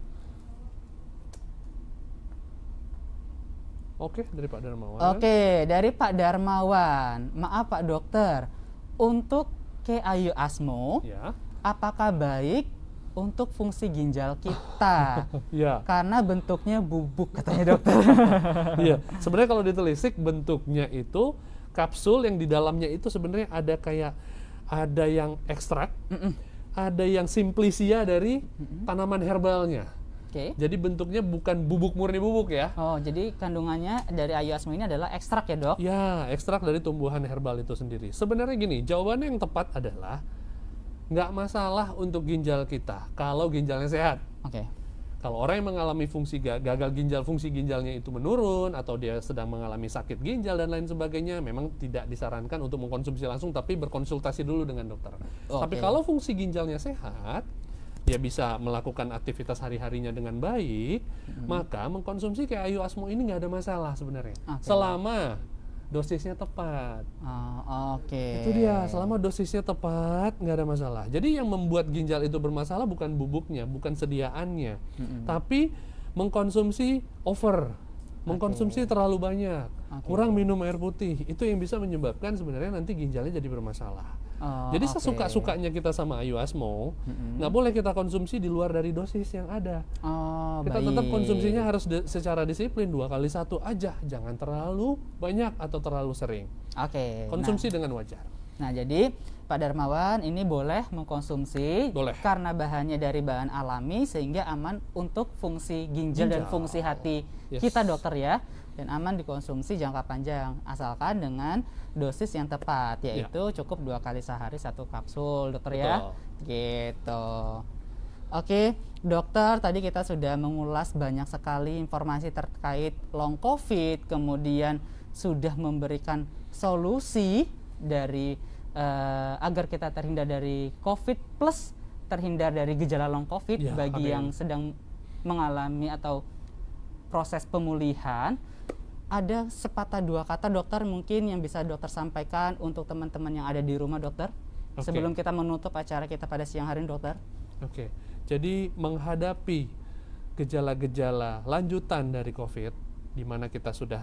Oke, dari Pak Darmawan. Oke, dari Pak Darmawan. Maaf Pak Dokter, untuk Ayu Asmo, Ya. apakah baik untuk fungsi ginjal kita? Ya. Karena bentuknya bubuk katanya dokter. Iya. Sebenarnya kalau ditelisik bentuknya itu kapsul yang di dalamnya itu sebenarnya ada yang ekstrak, ada yang simplicia dari tanaman herbalnya. Oke. Jadi bentuknya bukan bubuk murni bubuk ya. Oh, jadi kandungannya dari Ayu Asmo ini adalah ekstrak ya dok? Ya, ekstrak dari tumbuhan herbal itu sendiri. Sebenarnya gini, jawabannya yang tepat adalah nggak masalah untuk ginjal kita kalau ginjalnya sehat. Oke. Kalau orang yang mengalami gagal ginjal, fungsi ginjalnya itu menurun, atau dia sedang mengalami sakit ginjal dan lain sebagainya, memang tidak disarankan untuk mengkonsumsi langsung, tapi berkonsultasi dulu dengan dokter. Tapi kalau fungsi ginjalnya sehat, dia bisa melakukan aktivitas hari-harinya dengan baik, maka mengkonsumsi kayak Ayu Asmo ini nggak ada masalah sebenarnya. Selama dosisnya tepat. Oke. Itu dia, selama dosisnya tepat nggak ada masalah. Jadi yang membuat ginjal itu bermasalah bukan bubuknya, bukan sediaannya, tapi mengkonsumsi over, mengkonsumsi terlalu banyak, kurang minum air putih, itu yang bisa menyebabkan sebenarnya nanti ginjalnya jadi bermasalah. Jadi sesuka-sukanya kita sama Ayu Asmo, nggak boleh kita konsumsi di luar dari dosis yang ada. Kita tetap konsumsinya harus secara disiplin, 2 kali 1 aja, jangan terlalu banyak atau terlalu sering. Konsumsi dengan wajar. Nah, jadi Pak Darmawan ini boleh mengkonsumsi karena bahannya dari bahan alami sehingga aman untuk fungsi ginjal dan fungsi hati kita dokter ya, dan aman dikonsumsi jangka panjang asalkan dengan dosis yang tepat, yaitu cukup 2 kali sehari 1 kapsul dokter ya. Gitu. Oke, dokter, tadi kita sudah mengulas banyak sekali informasi terkait long COVID, kemudian sudah memberikan solusi dari agar kita terhindar dari COVID plus terhindar dari gejala long COVID Ya, bagi amin. yang sedang mengalami atau proses pemulihan. Ada sepatah dua kata dokter mungkin yang bisa dokter sampaikan untuk teman-teman yang ada di rumah, dokter? Oke. Sebelum kita menutup acara kita pada siang hari ini, dokter. Oke, jadi menghadapi gejala-gejala lanjutan dari COVID, di mana kita sudah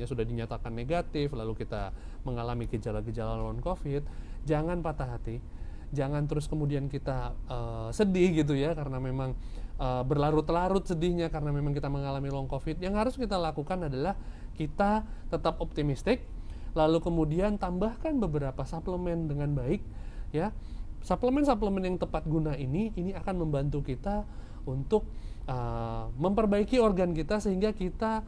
sudah dinyatakan negatif, lalu kita mengalami gejala-gejala long COVID, jangan patah hati, jangan terus kemudian kita sedih gitu ya, karena memang berlarut-larut sedihnya karena memang kita mengalami long COVID. Yang harus kita lakukan adalah kita tetap optimistik, lalu kemudian tambahkan beberapa suplemen dengan baik ya. Suplemen-suplemen yang tepat guna ini akan membantu kita untuk memperbaiki organ kita sehingga kita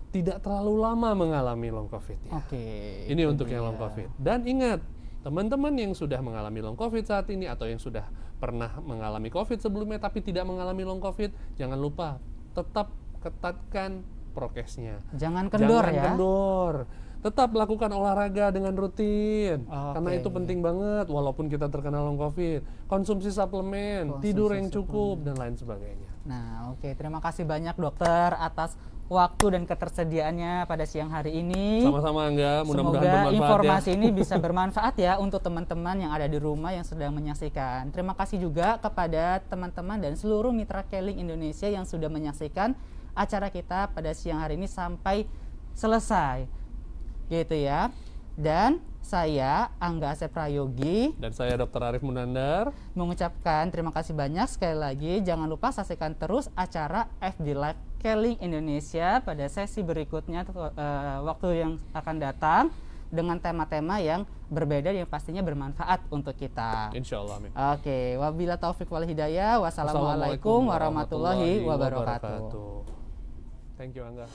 tidak terlalu lama mengalami long COVID ya. Oke. Ini itu untuk yang dia. long COVID. Dan ingat, teman-teman yang sudah mengalami long COVID saat ini atau yang sudah pernah mengalami COVID sebelumnya tapi tidak mengalami long COVID, jangan lupa tetap ketatkan prokesnya. Jangan kendor Jangan ya. kendor. Tetap lakukan olahraga dengan rutin. Oke. Karena itu penting banget walaupun kita terkena long COVID. Konsumsi suplemen, Konsumsi tidur yang cukup dan lain sebagainya. Nah, oke. Terima kasih banyak dokter atas waktu dan ketersediaannya pada siang hari ini. Sama-sama Angga, mudah-mudahan Semoga bermanfaat informasi ya. ini bisa bermanfaat ya untuk teman-teman yang ada di rumah yang sedang menyaksikan. Terima kasih juga kepada teman-teman dan seluruh mitra Keling Indonesia yang sudah menyaksikan acara kita pada siang hari ini sampai selesai. Gitu ya. Dan saya Angga Asep Prayogi Dan saya Dr. Arif Munandar. mengucapkan terima kasih banyak sekali lagi. Jangan lupa saksikan terus acara FB Live Keling Indonesia pada sesi berikutnya waktu yang akan datang dengan tema-tema yang berbeda yang pastinya bermanfaat untuk kita. Insya Allah. Amin. Oke, wabila taufik wal hidayah. Wassalamualaikum warahmatullahi wabarakatuh. Thank you Angga.